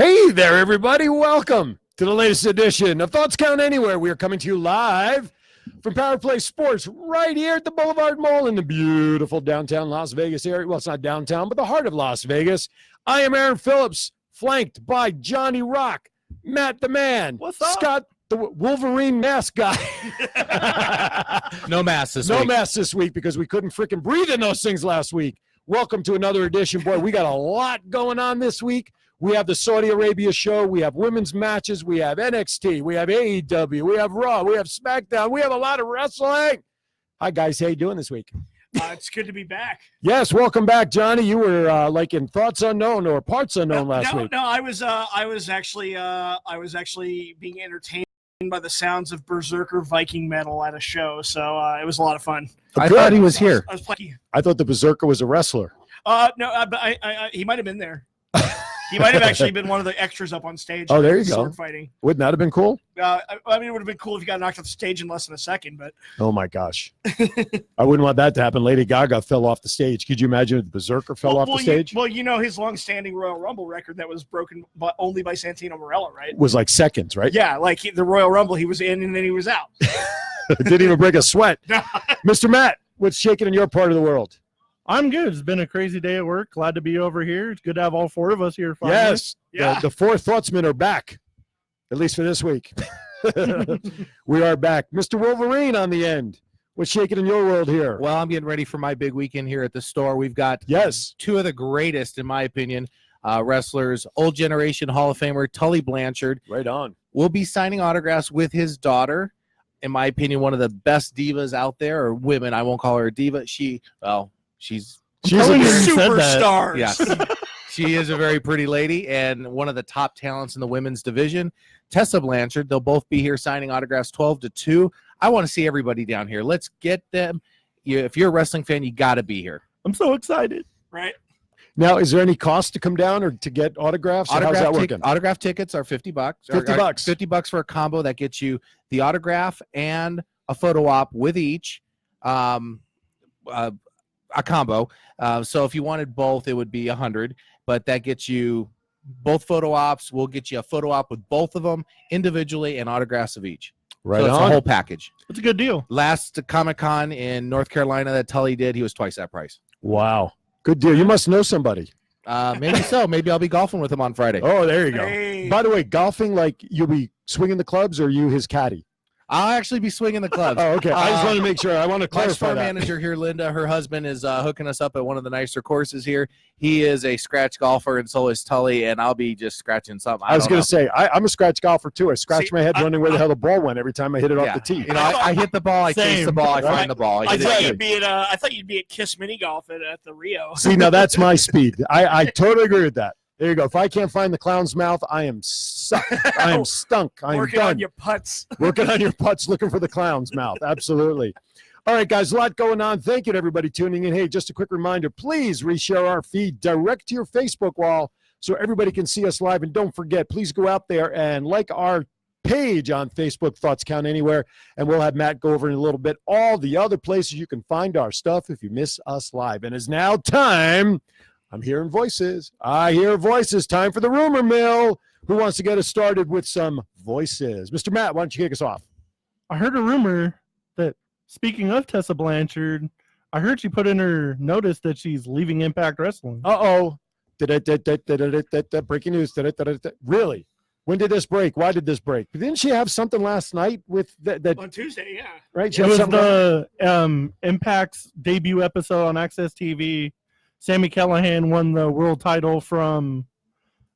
Hey there, everybody. Welcome to the latest edition of Thoughts Count Anywhere. We are coming to you live from Power Play Sports right here at the Boulevard Mall in the beautiful downtown Las Vegas area. Well, it's not downtown, but the heart of Las Vegas. I am Aaron Phillips, flanked by Johnny Rock, Matt the Man, What's up? Scott the Wolverine mask guy. No mask this week. No mask this week because we couldn't freaking breathe in those things last week. Welcome to another edition. Boy, we got a lot going on this week. We have the Saudi Arabia show. We have women's matches. We have NXT. We have AEW. We have Raw. We have SmackDown. We have a lot of wrestling. Hi, guys. How you doing this week? It's good to be back. Yes, welcome back, Johnny. You were like in Thoughts Unknown or Parts Unknown last week. No, I was actually being entertained by the sounds of Berserker Viking metal at a show. So it was a lot of fun. I thought he was here. I was playing. I thought the Berserker was a wrestler. No, but he might have been there. He might have actually been one of the extras up on stage. Oh, there you sword go. Fighting. Wouldn't that have been cool? I mean, it would have been cool if he got knocked off the stage in less than a second. But Oh, my gosh. I wouldn't want that to happen. Lady Gaga fell off the stage. Could you imagine if the Berserker fell off the stage? You know his long-standing Royal Rumble record that was broken only by Santino Marella, right? Was like seconds, right? Yeah, like the Royal Rumble, he was in and then he was out. Didn't even break a sweat. Mr. Matt, what's shaking in your part of the world? I'm good. It's been a crazy day at work. Glad to be over here. It's good to have all four of us here. Finally. Yes. Yeah. The four Thoughtsmen are back, at least for this week. We are back. Mr. Wolverine on the end. What's shaking in your world here? Well, I'm getting ready for my big weekend here at the store. We've got Yes. two of the greatest, in my opinion, wrestlers, old generation Hall of Famer Tully Blanchard. Right on. Will be signing autographs with his daughter. In my opinion, one of the best divas out there, or women. I won't call her a diva. She's She's telling a you, you said that. Superstars. yes. She is a very pretty lady and one of the top talents in the women's division. Tessa Blanchard, they'll both be here signing autographs 12-2. I want to see everybody down here. Let's get them. If you're a wrestling fan, you got to be here. I'm so excited. Right. Now, is there any cost to come down or to get autographs? Or how's that working? Autograph tickets are $50. $50. $50 for a combo that gets you the autograph and a photo op with each. A combo. So if you wanted both, it would be $100, but that gets you both photo ops. We'll get you a photo op with both of them individually and autographs of each. Right So it's on. a whole package. It's a good deal. Last Comic-Con in North Carolina that Tully did, he was twice that price. Wow. Good deal. You must know somebody. Maybe so. Maybe I'll be golfing with him on Friday. Oh, there you go. Hey. By the way, golfing, like you'll be swinging the clubs or you his caddy? I'll actually be swinging the clubs. Oh, okay. I just want to make sure. I want to My clarify store that. manager here, Linda, her husband is hooking us up at one of the nicer courses here. He is a scratch golfer, and so is Tully, and I'll be just scratching something. I was don't going to know. say, I'm a scratch golfer too. I scratch See, my head wondering where the hell the ball went every time I hit it off the tee. You know, I hit the ball, I chase Same. the ball, I Right. find the ball. I hit thought it. you'd be at Kiss Mini Golf at the Rio. See, now that's my speed. I totally agree with that. There you go. If I can't find the clown's mouth, I am sucked. I am stunk. I am Working done. on your putts. Working on your putts, looking for the clown's mouth. Absolutely. All right, guys, a lot going on. Thank you to everybody tuning in. Hey, just a quick reminder, please reshare our feed direct to your Facebook wall so everybody can see us live. And don't forget, please go out there and like our page on Facebook, Thoughts Count Anywhere, and we'll have Matt go over in a little bit all the other places you can find our stuff if you miss us live. And it's now time. I'm hearing voices. I hear voices. Time for the rumor mill. Who wants to get us started with some voices? Mr. Matt, why don't you kick us off? I heard a rumor that, speaking of Tessa Blanchard, I heard she put in her notice that she's leaving Impact Wrestling. Uh-oh. Breaking news. Really? When did this break? Why did this break? Didn't she have something last night with that On Tuesday, yeah. right? She It had was something the Impact's debut episode on Access TV. Sami Callihan won the world title from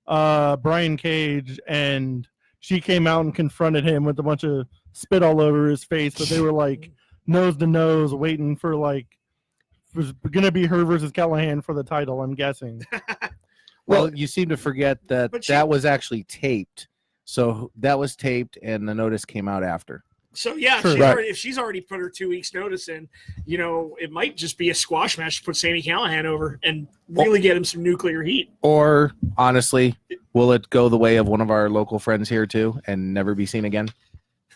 Brian Cage, and she came out and confronted him with a bunch of spit all over his face, but they were like nose to nose waiting for like it was going to be her versus Callahan for the title, I'm guessing. Well, you seem to forget that But that was actually taped. So that was taped, and the notice came out after. So yeah, True. if she's already put her 2 weeks notice in, you know, it might just be a squash match to put Sami Callihan over and really get him some nuclear heat. Or, honestly, will it go the way of one of our local friends here, too, and never be seen again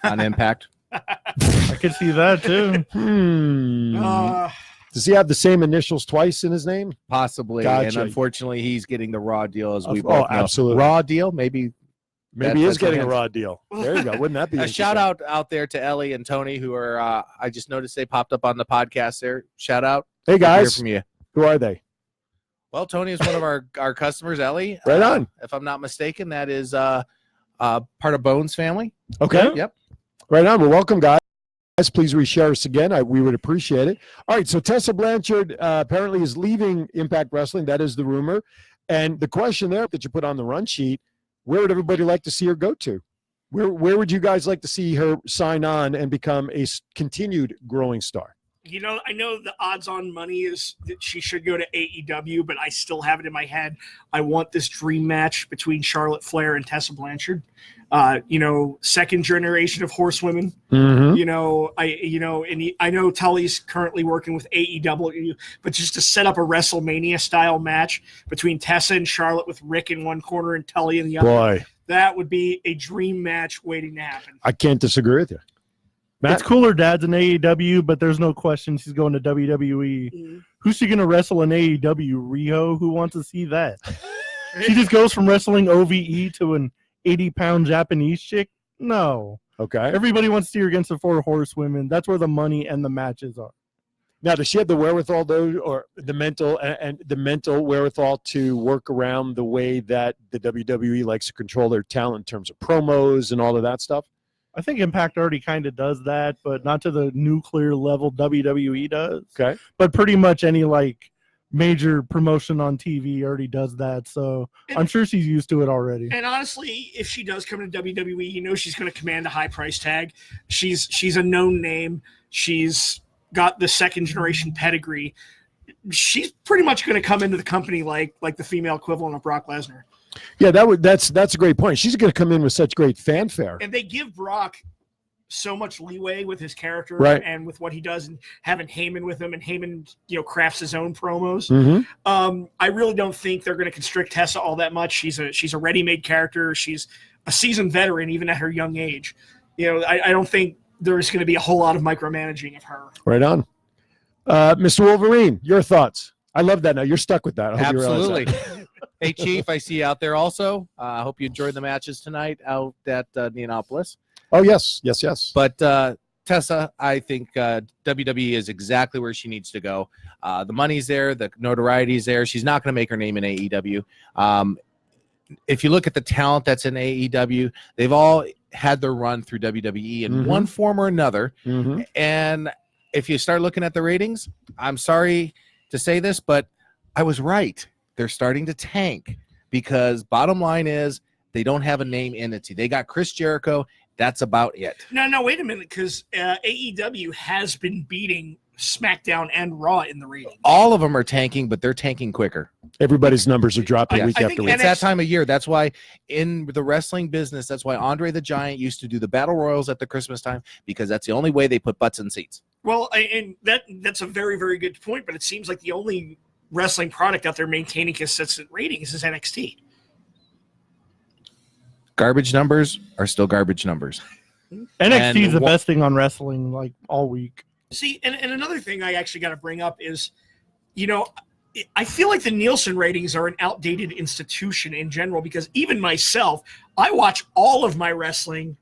on Impact? I could see that too. Does Does he have the same initials twice in his name? Possibly, and Gotcha. unfortunately, he's getting the raw deal as we Oh, both know. absolutely. Raw deal, maybe. Maybe he is That's a getting a hint. raw deal. There you go. Wouldn't that be A interesting? shout out there to Ellie and Tony, who are I just noticed they popped up on the podcast there. Shout out. Hey Good to hear guys, from you. who are they? Well, Tony is one of our customers. Ellie, Right on. If I'm not mistaken, that is part of Bones family. Okay. Yep. Right on. Well, welcome, guys. Please reshare us again. We would appreciate it. All right. So Tessa Blanchard apparently is leaving Impact Wrestling. That is the rumor. And the question there that you put on the run sheet, where would everybody like to see her go to? Where would you guys like to see her sign on and become a continued growing star? You know, I know the odds on money is that she should go to AEW, but I still have it in my head. I want this dream match between Charlotte Flair and Tessa Blanchard. You know, second generation of horsewomen. Mm-hmm. You know, I know Tully's currently working with AEW, but just to set up a WrestleMania style match between Tessa and Charlotte with Rick in one corner and Tully in the other, Boy, that would be a dream match waiting to happen. I can't disagree with you. Matt? It's cooler dad's in AEW, but there's no question she's going to WWE. Mhm. Who's she going to wrestle in AEW? Rio? Who wants to see that? She just goes from wrestling OVE to an 80-pound Japanese chick? No. Okay. Everybody wants to see her against the 4 horsewomen. That's where the money and the matches are. Now, does she have the wherewithal, though, or the mental and the mental wherewithal to work around the way that the WWE likes to control their talent in terms of promos and all of that stuff? I think Impact already kind of does that, but not to the nuclear level WWE does. Okay. But pretty much any like major promotion on TV already does that. So I'm sure she's used to it already. And honestly, if she does come to WWE, you know she's going to command a high price tag. She's a known name. She's got the second generation pedigree. She's pretty much going to come into the company like the female equivalent of Brock Lesnar. Yeah, that's a great point. She's going to come in with such great fanfare. And they give Brock so much leeway with his character Right. and with what he does, and having Heyman with him, and Heyman, you know, crafts his own promos. Mm-hmm. I really don't think they're going to constrict Tessa all that much. She's a ready-made character. She's a seasoned veteran, even at her young age. You know, I don't think there's going to be a whole lot of micromanaging of her. Right on. Mr. Wolverine, your thoughts? I love that. Now you're stuck with that. I hope you realize that. Absolutely. Hey, Chief, I see you out there also. I hope you enjoyed the matches tonight out at Neonopolis. Oh, yes. But Tessa, I think WWE is exactly where she needs to go. The money's there. The notoriety's there. She's not going to make her name in AEW. If you look at the talent that's in AEW, they've all had their run through WWE in Mhm. one form or another. Mm-hmm. And if you start looking at the ratings, I'm sorry to say this, but I was right. They're starting to tank because bottom line is they don't have a name entity. They got Chris Jericho. That's about it. No, wait a minute, because AEW has been beating SmackDown and Raw in the ratings. All of them are tanking, but they're tanking quicker. Everybody's numbers are dropping I week think after week. It's that time of year. That's why in the wrestling business, that's why Andre the Giant used to do the battle royals at the Christmas time, because that's the only way they put butts in seats. Well, and that's a very, very good point, but it seems like the only wrestling product out there maintaining consistent ratings is NXT. Garbage numbers are still garbage numbers. NXT is the wha- best thing on wrestling like all week. See, and another thing I actually got to bring up is, you know, I feel like the Nielsen ratings are an outdated institution in general, because even myself, I watch all of my wrestling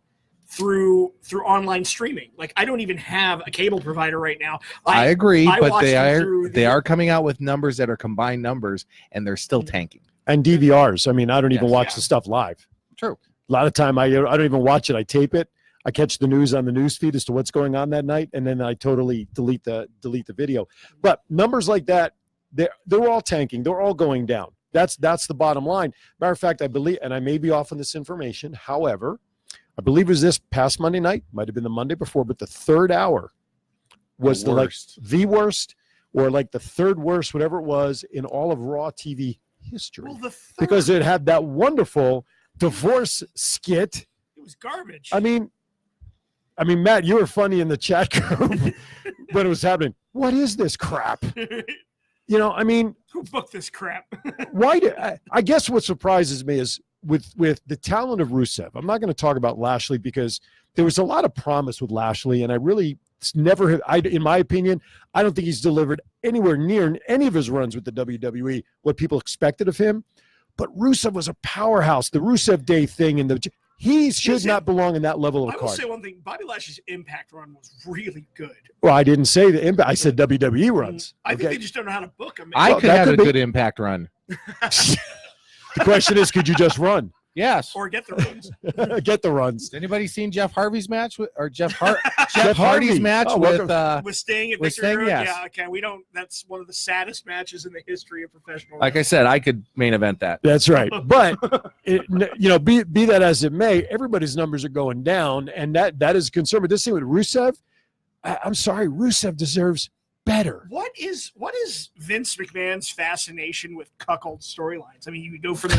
through online streaming. Like, I don't even have a cable provider right now. I agree, I but watched them through they the- are coming out with numbers that are combined numbers, and they're still tanking. And DVRs. I mean, I don't even Yes. watch Yeah. the stuff live. True. A lot of time I don't even watch it. I tape it. I catch the news on the news feed as to what's going on that night, and then I totally delete the video. But numbers like that, they're all tanking. They're all going down. That's the bottom line. Matter of fact, I believe, and I may be off on this information. However, I believe it was this past Monday night, might have been the Monday before, but the third hour was the worst. worst, or like the third worst, whatever it was, in all of Raw TV history, Well, the third, because it had that wonderful divorce skit. it was garbage. I mean, Matt, you were funny in the chat group when it was happening. What is this crap? You know, I mean, Who booked this crap? why do I guess what surprises me is with the talent of Rusev, I'm not going to talk about Lashley because there was a lot of promise with Lashley, and I really never, in my opinion, I don't think he's delivered anywhere near in any of his runs with the WWE what people expected of him. But Rusev was a powerhouse. The Rusev Day thing, and he should not belong in that level of I will card. say one thing: Bobby Lashley's Impact run was really good. Well, I didn't say the Impact. I said WWE runs. I think Okay? they just don't know how to book him. I Well, could that have could a be- good Impact run. The question is, could you just run? Yes. or get the runs. Get the runs. Has anybody seen Jeff Harvey's match with, or Jeff Jeff Hardy's Hardy. match Oh, with welcome. With Sting and With Victory Sting, Road? yes. Yeah, okay. We don't. That's one of the saddest matches in the history of professional. like I said, I could main event that. That's right. But be that as it may, everybody's numbers are going down, and that is a concern. But this thing with Rusev, I'm sorry, Rusev deserves better. What is Vince McMahon's fascination with cuckold storylines? I mean, you go from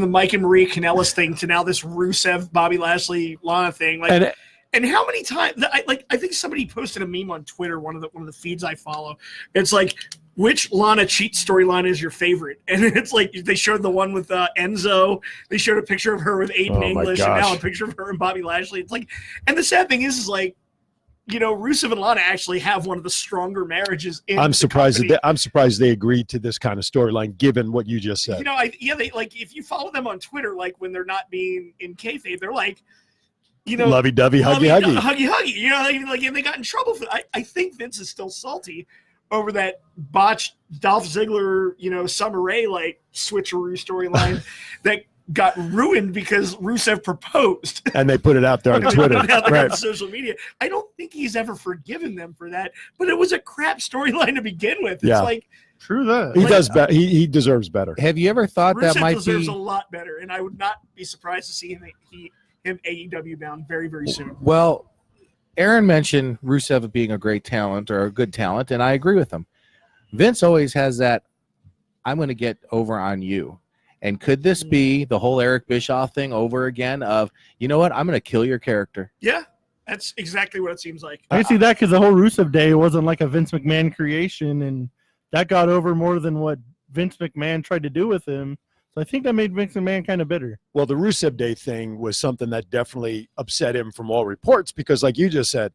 the Mike and Maria Kanellis thing to now this Rusev, Bobby Lashley, Lana thing. Like, and how many times? I think somebody posted a meme on Twitter, one of the feeds I follow. It's like, which Lana cheat storyline is your favorite? And it's like they showed the one with Enzo. They showed a picture of her with Aiden Oh, my English, and now gosh. a picture of her and Bobby Lashley. It's like, and the sad thing is like, Rusev and Lana actually have one of the stronger marriages in I'm the surprised company. I'm surprised they agreed to this kind of storyline, given what you just said. They like if you follow them on Twitter, like when they're not being in kayfabe, they're like, Lovey-dovey, huggy-huggy. huggy. Like and they got in trouble for. I think Vince is still salty over that botched Dolph Ziggler, Summer Rae like switcheroo storyline that got ruined because Rusev proposed. And they put it out there on They Twitter. put it out there Right. on social media. I don't think he's ever forgiven them for that, but it was a crap storyline to begin with. It's Yeah. like True that. He Like, does better. He deserves better. Have you ever thought that Rusev might deserves be? a lot better, and I would not be surprised to see him AEW bound very, very soon. Well, Aaron mentioned Rusev being a great talent or a good talent, and I agree with him. Vince always has that, I'm going to get over on you. And could this be the whole Eric Bischoff thing over again of, you know what, I'm going to kill your character? Yeah, that's exactly what it seems like. I can see that because the whole Rusev Day wasn't like a Vince McMahon creation, and that got over more than what Vince McMahon tried to do with him. So I think that made Vince McMahon kind of bitter. Well, the Rusev Day thing was something that definitely upset him from all reports because, like you just said,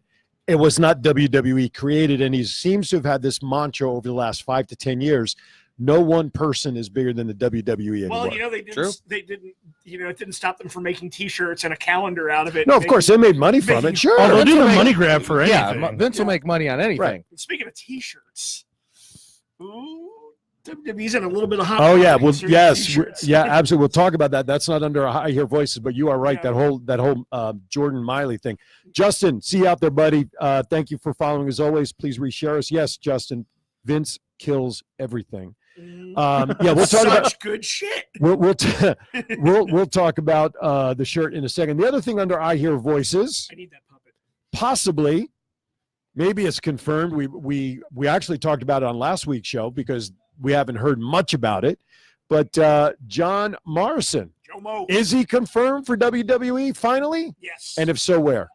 it was not WWE created, and he seems to have had this mantra over the last 5 to 10 years. No one person is bigger than the WWE anymore. Well, they didn't. True. They didn't. It didn't stop them from making T-shirts and a calendar out of it. No, of course they made money from making- it. Sure. Oh, they'll Vince do will the make- money grab for anything. Yeah, Vince will make money on anything. Right. And speaking of T-shirts, WWE's in a little bit of hot. Oh water yeah, well concerning yes, T-shirts. yeah, absolutely. We'll talk about that. That's not under I Hear Voices, but you are right. Yeah. That whole Jordan Miley thing. Justin, see you out there, buddy. Thank you for following as always. Please reshare us. Yes, Justin. Vince kills everything. Yeah, we'll talk about Such good shit. we'll talk about the shirt in a second. The other thing under I Hear Voices, I need that puppet. possibly, maybe it's confirmed. We actually talked about it on last week's show because we haven't heard much about it. But John Morrison, Joe Mo. is he confirmed for WWE finally? Yes. And if so, where?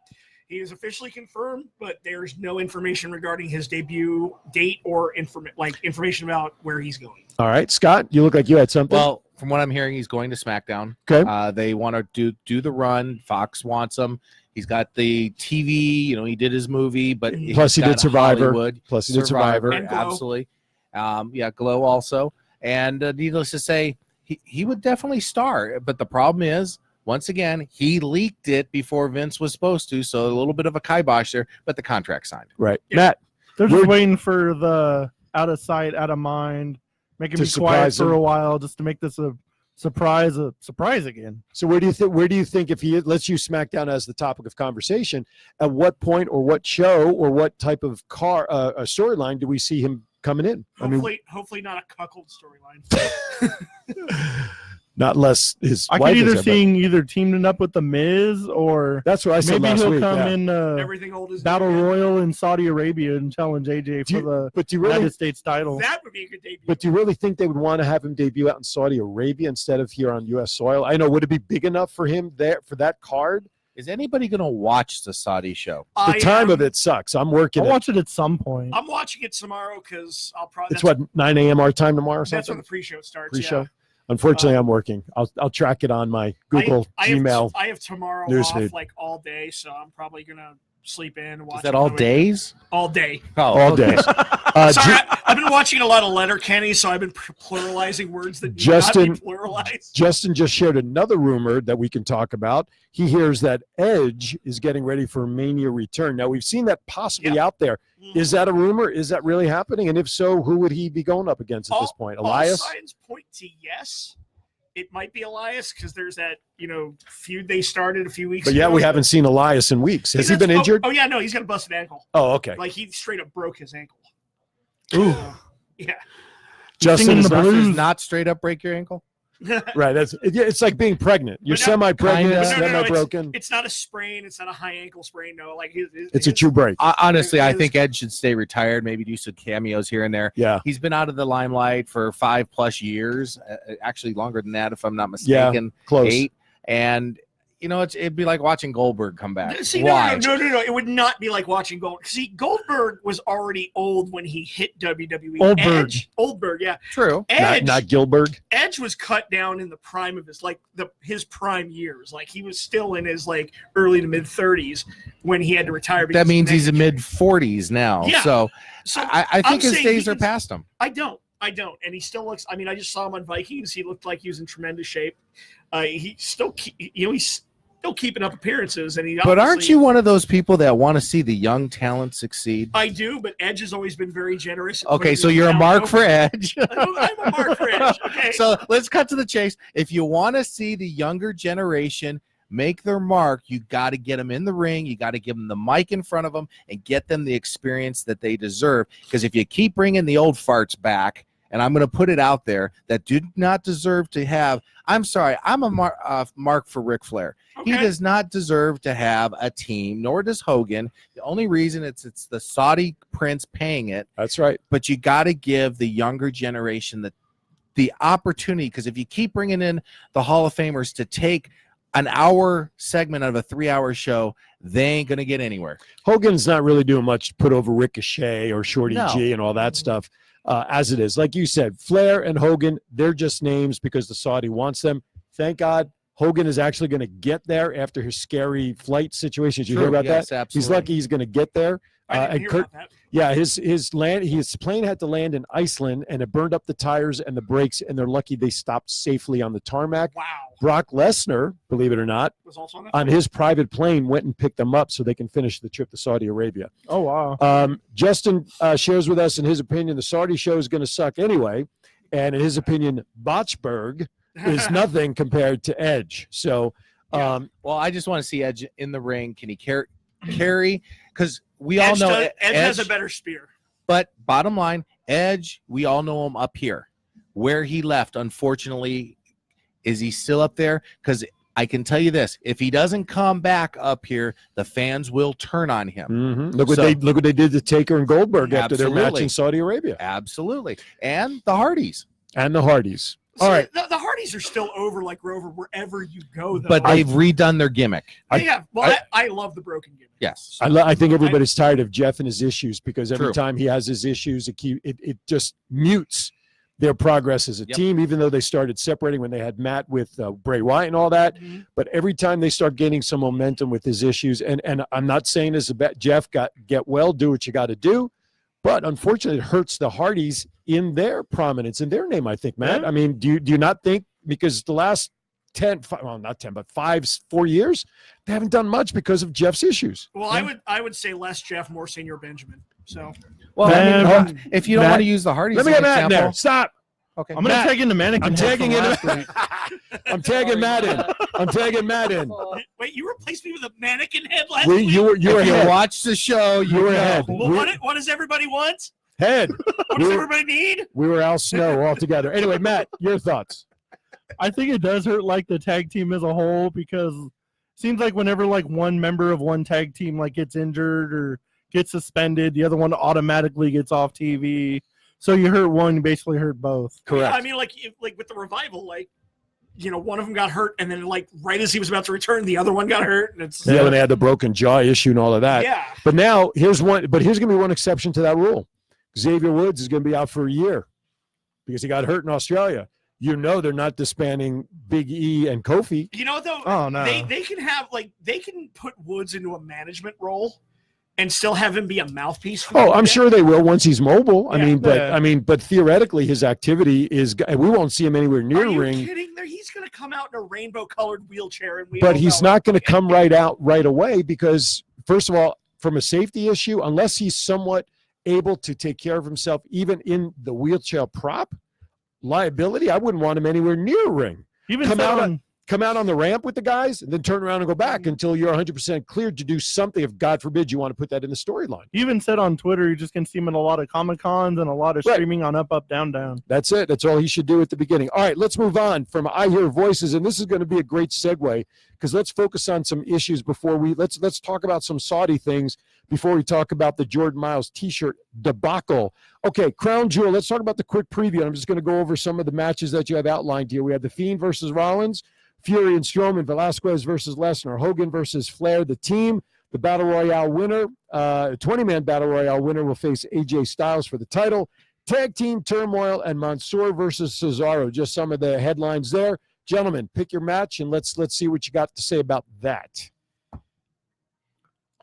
He is officially confirmed, but there's no information regarding his debut date or information about where he's going. All right, Scott, you look like you had something. Well, from what I'm hearing, he's going to SmackDown. Okay. They want to do the run. Fox wants him. He's got the TV. He did his movie, but he's Plus he did got Survivor. Hollywood. Plus he did Survivor. And Glow. Absolutely. Glow also. And needless to say, he would definitely star. But the problem is, once again, he leaked it before Vince was supposed to, so a little bit of a kibosh there, but the contract signed. Right. Yeah. Matt, They're just We're- waiting for the out of sight, out of mind, making To me quiet surprise for him. a while just to make this a surprise again. so where do you think if he let's use SmackDown as the topic of conversation, at what point or what show or what type of a storyline do we see him coming in? Hopefully not a cuckold storyline. Not unless his I wife could is either there, but seeing either teaming up with the Miz or that's what I said maybe last he'll week. come yeah. in Everything old is Battle new again. Royal in Saudi Arabia and challenge AJ Do for you- the But do you really United States title. That would be a good debut. But do you really think they would want to have him debut out in Saudi Arabia instead of here on U.S. soil? I know. Would it be big enough for him there for that card? Is anybody going to watch the Saudi show? The time of it sucks. I'm working. I'll watch it at some point. I'm watching it tomorrow because I'll probably. It's what 9 a.m. our time tomorrow or That's when something. the pre-show starts. Pre-show. Yeah. Unfortunately, I'm working. I'll track it on my Google Gmail. I have tomorrow newsfeed. off like all day, so I'm probably gonna sleep in and watch. Is that all days? All day. Oh, All okay. day. Sorry, I've been watching a lot of Letterkenny, so I've been pluralizing words that need not Justin- be pluralized. Justin just shared another rumor that we can talk about. He hears that Edge is getting ready for a Mania return. Now, we've seen that possibly out there. Is that a rumor? Is that really happening? And if so, who would he be going up against at this point? Elias? All signs point to yes. It might be Elias because there's that feud they started a few weeks But ago. yeah, we haven't seen Elias in weeks. Has he been injured? Oh yeah, no, he's got a busted ankle. Oh, okay. Like he straight up broke his ankle. Ooh. Yeah. Justin Singing is the not, blues. Does not straight up break your ankle? right. It's like being pregnant. You're But no- semi-pregnant, Kinda. No, semi-broken. It's not a sprain. It's not a high ankle sprain. No, like It's a true break. Honestly, I It is- think Ed should stay retired, maybe do some cameos here and there. Yeah. He's been out of the limelight for 5+ years, actually longer than that, if I'm not Yeah, mistaken. Close. 8. And, it'd be like watching Goldberg come back. See, Why? no. It would not be like watching Goldberg. See, Goldberg was already old when he hit WWE. Oldberg. Oldberg, yeah. True. Edge, Not Gilbert. Edge was cut down in the prime of his prime years. Like he was still in his early to mid 30s when he had to retire. That because means of he's in neck mid 40s now. Yeah. So So I I'm think his saying days he are can- past him. I don't. And he still looks. I mean, I just saw him on Vikings. He looked like he was in tremendous shape. He's still, he's still keeping up appearances. And he. But aren't obviously- you one of those people that want to see the young talent succeed? I do, but Edge has always been very generous. in Okay, putting so his you're a talent mark over. for Edge. I'm a mark for Edge. Okay. So let's cut to the chase. If you want to see the younger generation make their mark, you got to get them in the ring. You got to give them the mic in front of them and get them the experience that they deserve. Because if you keep bringing the old farts back, and I'm going to put it out there, that do not deserve to have, I'm sorry, I'm a mark for Ric Flair. Okay. He does not deserve to have a team, nor does Hogan. The only reason it's the Saudi prince paying it. That's right. But you got to give the younger generation the opportunity, because if you keep bringing in the Hall of Famers to take an hour segment out of a 3-hour show, they ain't going to get anywhere. Hogan's not really doing much to put over Ricochet or Shorty No. G and all that stuff as it is. Like you said, Flair and Hogan, they're just names because the Saudi wants them. Thank God Hogan is actually going to get there after his scary flight situation. Did you hear about Yes, that? absolutely. He's lucky he's going to get there. I didn't and hear Kurt, about that. yeah, his plane had to land in Iceland, and it burned up the tires and the brakes, and they're lucky they stopped safely on the tarmac. Wow. Brock Lesnar, believe it or not, Was also on that. on his private plane went and picked them up so they can finish the trip to Saudi Arabia. Oh wow. Justin shares with us, in his opinion, the Saudi show is going to suck anyway, and in his opinion, Botchberg is nothing compared to Edge. So, Well, I just want to see Edge in the ring. Can he carry? Because we all know Edge has a better spear. But bottom line, Edge, we all know him up here. Where he left, unfortunately, is he still up there? Because I can tell you this: if he doesn't come back up here, the fans will turn on him. look what So- they did to Taker and Goldberg after their match Absolutely. in Saudi Arabia, Absolutely, and the Hardys. and the Hardys. So All right, the Hardys are still over like Grover wherever you go, though. But they've redone their gimmick. I love the broken gimmick. Yes. I think everybody's tired of Jeff and his issues, because every True. time he has his issues, it just mutes their progress as a Yep. team, even though they started separating when they had Matt with Bray Wyatt and all that. Mhm. But every time they start gaining some momentum with his issues, and I'm not saying this about Jeff, get well, do what you got to do, but unfortunately it hurts the Hardys in their prominence, in their name, I think, Matt. Yeah. I mean, do you not think, because the last 4 years, they haven't done much because of Jeff's issues? Well, I would say less Jeff, more Senior Benjamin. So Well, Man, if you don't Matt, want to use the Hardys, Let me as get an Matt in there. example, Stop. okay. I'm gonna Matt, tag in the mannequin. I'm head tagging from in. last week. I'm tagging Matt in. I'm tagging Matt in. wait, you replaced me with a mannequin head last We, week. you were If you ahead. watch the show, you You were know. ahead. Well, what does everybody want? Head. What We does were, everybody need? we were Al Snow all together. Anyway, Matt, your thoughts? I think it does hurt like the tag team as a whole, because it seems like whenever like one member of one tag team like gets injured or gets suspended, the other one automatically gets off TV. So you hurt one, you basically hurt both. Correct. I mean, like with the Revival, one of them got hurt, and then like right as he was about to return, the other one got hurt, and it's Yeah, when they had the broken jaw issue and all of that. yeah. But now here's going to be one exception to that rule. Xavier Woods is going to be out for a year because he got hurt in Australia. you know they're not disbanding Big E and Kofi. You know, though, Oh, no. they can have they can put Woods into a management role and still have him be a mouthpiece. For Oh, the I'm New sure they will once he's mobile. Yeah. I mean, but theoretically, his activity is. We won't see him anywhere Day. near Are you ring. kidding? He's going to come out in a rainbow-colored wheelchair, and we. But all he's know it. not going to come right out right away because, first of all, from a safety issue, unless he's somewhat able to take care of himself, even in the wheelchair prop liability, I wouldn't want him anywhere near ring. Even Come said out on, Come out on the ramp with the guys and then turn around and go back until you're 100% cleared to do something. If God forbid you want to put that in the storyline. he even said on Twitter, you just can see him in a lot of Comic Cons and a lot of Right. streaming on Up, Up, Down, Down. That's it. That's all he should do at the beginning. All right, let's move on from I Hear Voices, and this is going to be a great segue because let's focus on some issues before let's talk about some Saudi things before we talk about the Jordan Miles T-shirt debacle. Okay, Crown Jewel. Let's talk about the quick preview. I'm just going to go over some of the matches that you have outlined here. We have the Fiend versus Rollins, Fury and Strowman, Velasquez versus Lesnar, Hogan versus Flair. The team, the Battle Royale winner, 20-man Battle Royale winner will face AJ Styles for the title. Tag team turmoil and Mansoor versus Cesaro. Just some of the headlines there. Gentlemen, pick your match and let's see what you got to say about that.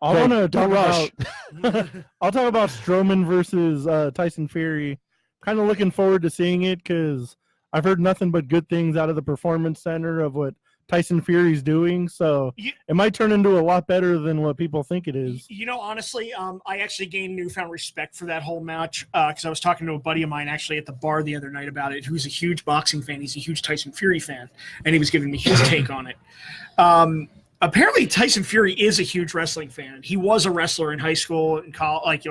I Okay, want to don't talk rush. about. I'll talk about Strowman versus Tyson Fury. Kind of looking forward to seeing it because I've heard nothing but good things out of the Performance Center of what Tyson Fury's doing. So it might turn into a lot better than what people think it is. You know, honestly, I actually gained newfound respect for that whole match because I was talking to a buddy of mine actually at the bar the other night about it, who's a huge boxing fan. He's a huge Tyson Fury fan, and he was giving me his take on it. Apparently, Tyson Fury is a huge wrestling fan. He was a wrestler in high school and college.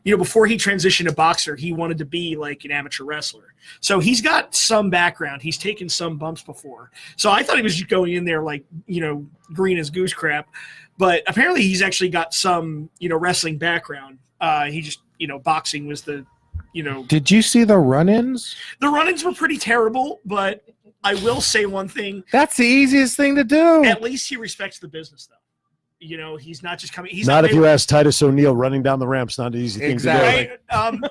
Before he transitioned to boxer, he wanted to be like an amateur wrestler. So he's got some background. He's taken some bumps before. So I thought he was just going in there like, green as goose crap. But apparently he's actually got some, wrestling background. He just, boxing was the, Did you see the run-ins? the run-ins were pretty terrible, but I will say one thing. That's the easiest thing to do. At least he respects the business, though. He's not just coming. He's Not if you ask Titus O'Neil running down the ramp's not an easy thing Exactly. to do.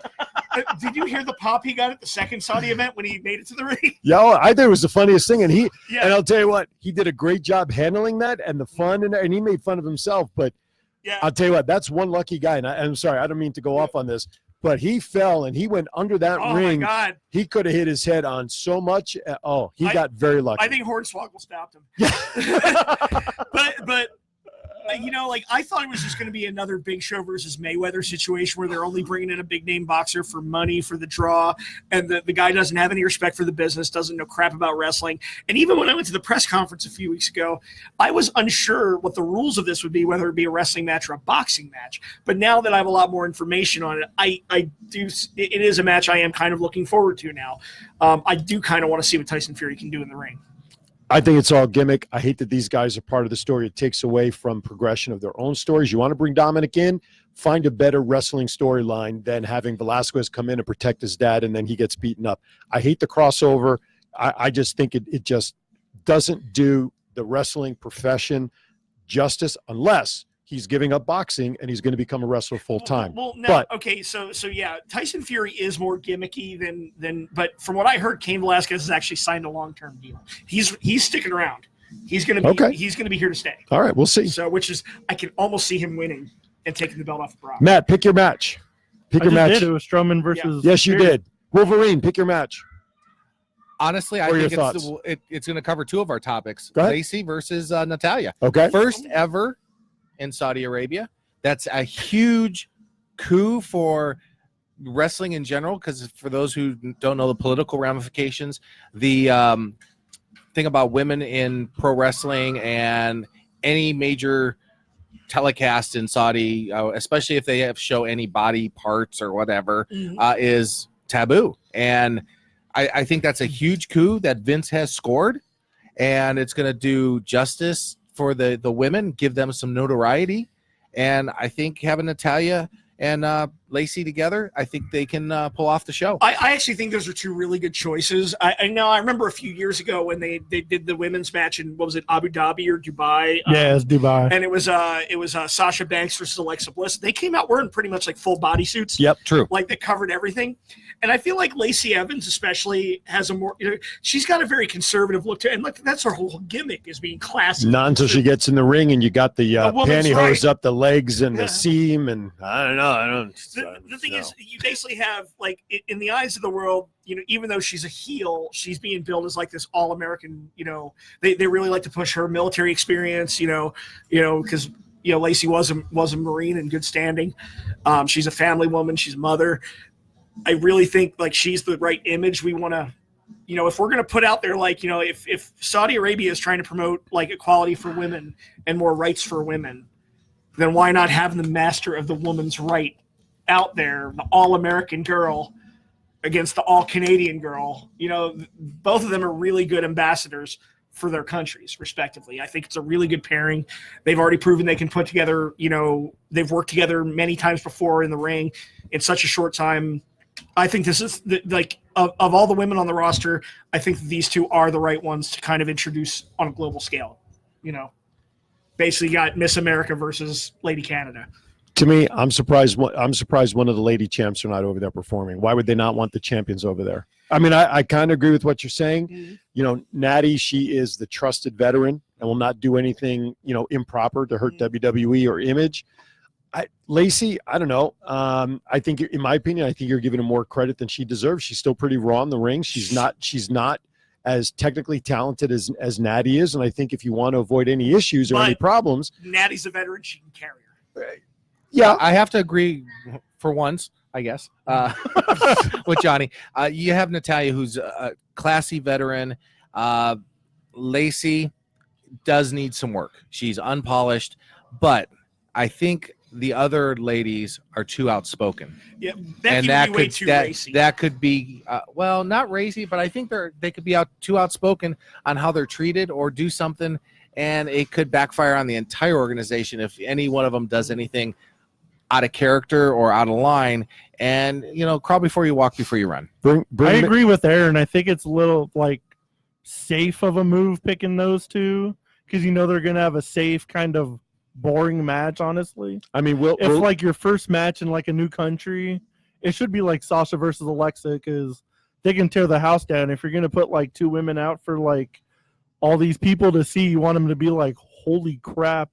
Right? Did you hear the pop he got at the second Saudi event when he made it to the ring? Yeah, I think it was the funniest thing. And and Yeah, I'll tell you what, he did a great job handling that and the fun, and he made fun of himself. But yeah. I'll tell you what, that's one lucky guy. And I'm sorry, I don't mean to go off on this, but he fell and he went under that Oh my ring. God! He could have hit his head on so much. He got very lucky. I think Hornswoggle stopped him. but I thought it was just going to be another Big Show versus Mayweather situation where they're only bringing in a big name boxer for money for the draw, and the guy doesn't have any respect for the business, doesn't know crap about wrestling. And even when I went to the press conference a few weeks ago, I was unsure what the rules of this would be, whether it be a wrestling match or a boxing match. But now that I have a lot more information on it, I do. It is a match I am kind of looking forward to now. I do kind of want to see what Tyson Fury can do in the ring. I think it's all gimmick. I hate that these guys are part of the story. It takes away from progression of their own stories. You want to bring Dominic in, find a better wrestling storyline than having Velasquez come in and protect his dad and then he gets beaten up. I hate the crossover. I just think it just doesn't do the wrestling profession justice unless he's giving up boxing and he's going to become a wrestler full time. Well, no, but okay, so yeah, Tyson Fury is more gimmicky than. But from what I heard, Cain Velasquez has actually signed a long-term deal. He's sticking around. He's gonna be Okay. He's gonna be here to stay. all right, we'll see. So, which is I can almost see him winning and taking the belt off of Brock. Matt, pick your match. Pick I your just match. did. It was Strowman versus. Yes, you Fury. did. Wolverine, pick your match. Honestly, I What are your think thoughts? it's going to cover two of our topics. Go ahead. Lacey versus Natalia. Okay. First ever in Saudi Arabia. That's a huge coup for wrestling in general, because for those who don't know the political ramifications, the thing about women in pro wrestling and any major telecast in Saudi, especially if they show any body parts or whatever, is taboo. And I think that's a huge coup that Vince has scored, and it's going to do justice for the women, give them some notoriety. And I think having Natalia and Lacey together, I think they can pull off the show. I actually think those are two really good choices. I know I remember a few years ago when they did the women's match in, what was it, Abu Dhabi or Dubai? Yeah, it's Dubai. And it was Sasha Banks versus Alexa Bliss. They came out wearing pretty much like full bodysuits. Yep. True. Like that covered everything. And I feel like Lacey Evans especially has a more, she's got a very conservative look to, and like that's her whole gimmick is being classy. Not until she gets in the ring and you got the woman's pantyhose right. up the legs and Yeah. the seam, and I don't know. The thing is, you basically have like in the eyes of the world, even though she's a heel, she's being billed as like this all-American. They really like to push her military experience. Because Lacey was a Marine in good standing. She's a family woman. She's a mother. I really think like she's the right image we want to. If we're going to put out there, like, if Saudi Arabia is trying to promote like equality for women and more rights for women, then why not have the master of the woman's right out there, the all-American girl against the all-Canadian girl? Both of them are really good ambassadors for their countries, respectively. I think it's a really good pairing. They've already proven they can put together, they've worked together many times before in the ring in such a short time. I think this is of all the women on the roster, I think these two are the right ones to kind of introduce on a global scale. Basically got Miss America versus Lady Canada. To me, I'm surprised one of the lady champs are not over there performing. Why would they not want the champions over there? I mean, I kind of agree with what you're saying. Natty, she is the trusted veteran and will not do anything, improper to hurt WWE or image. Lacey, I don't know. I think, in my opinion, I think you're giving her more credit than she deserves. She's still pretty raw in the ring. She's not as technically talented as Natty is, and I think if you want to avoid any issues or any problems, Natty's a veteran; she can carry her. Yeah, I have to agree for once, I guess, with Johnny. You have Natalya, who's a classy veteran. Lacey does need some work. She's unpolished, but I think the other ladies are too outspoken. Yeah, and racy. That could be not racy, but I think they could be too outspoken on how they're treated or do something, and it could backfire on the entire organization if any one of them does anything out of character or out of line. And crawl before you walk, before you run. I agree with Aaron. I think it's a little like safe of a move picking those two because they're gonna have a safe kind of boring match. Honestly, I mean, if like your first match in like a new country, it should be like Sasha versus Alexa because they can tear the house down. If you're gonna put like two women out for like all these people to see, you want them to be like, holy crap,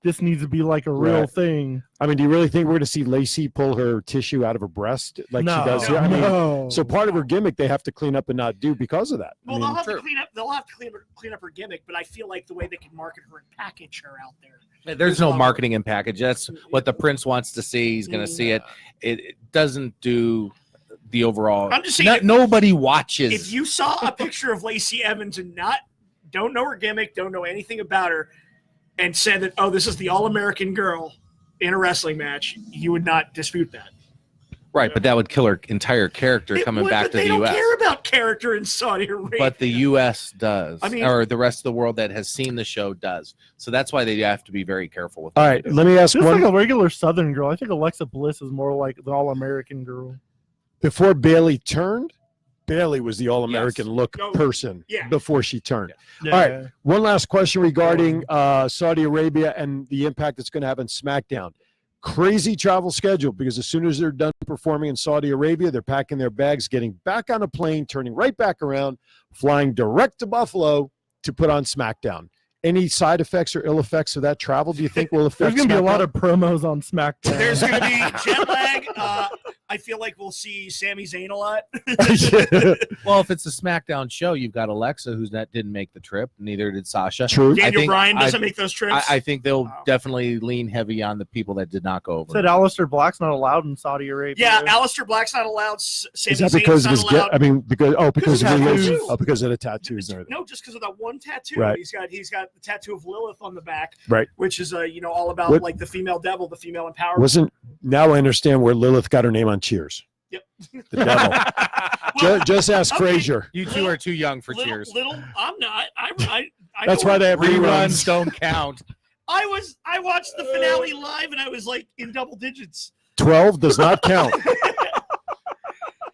this needs to be like a real thing. I mean, do you really think we're going to see Lacey pull her tissue out of her breast like No, she does here? I mean, no. so part of her gimmick they have to clean up and not do because of that. Well, I mean, they'll have to clean up. They'll have to clean up her gimmick, but I feel like the way they can market her and package her out there. There's no marketing and package. That's what the Prince wants to see. He's going to see it. It doesn't do the overall. I'm just saying, nobody watches. If you saw a picture of Lacey Evans and don't know her gimmick, don't know anything about her, and said that, oh, this is the all-American girl in a wrestling match, you would not dispute that. Right, but that would kill her entire character coming back to the U.S. They don't care about character in Saudi Arabia. But the U.S. does, I mean, or the rest of the world that has seen the show does. So that's why they have to be very careful with. All right, let me ask Just one. like a regular Southern girl. I think Alexa Bliss is more like the all-American girl. Before Bailey turned, Bailey was the all-American look No, person yeah. before she turned. Yeah. All right, one last question regarding Saudi Arabia and the impact it's going to have on SmackDown. Crazy travel schedule because as soon as they're done performing in Saudi Arabia, they're packing their bags, getting back on a plane, turning right back around, flying direct to Buffalo to put on SmackDown. Any side effects or ill effects of that travel do you think will affect There's going to be a lot SmackDown? of promos on SmackDown. There's going to be jet lag. I feel like we'll see Sami Zayn a lot. Well, if it's a SmackDown show, you've got Alexa, didn't make the trip. Neither did Sasha. True. Daniel think Bryan doesn't make those trips. I think they'll Wow. definitely lean heavy on the people that did not go over. Said Aleister Black's not allowed in Saudi Arabia. Yeah, Aleister Black's not allowed. Sami Is that Zayn's because of not his allowed. I mean, because of Because of tattoos. because of the tattoos and everything. No, just because of that one tattoo. Right. He's got the tattoo of Lilith on the back, Right. which is all about What- like the female devil, the female empowerment. Wasn't now I understand where Lilith got her name on Cheers. Yep. The devil. Well, just ask okay. Frazier. You two are too young for Cheers. I'm not. I That's know why they have Reruns reruns. don't count. I watched the finale live and I was like in double digits. 12 does not count.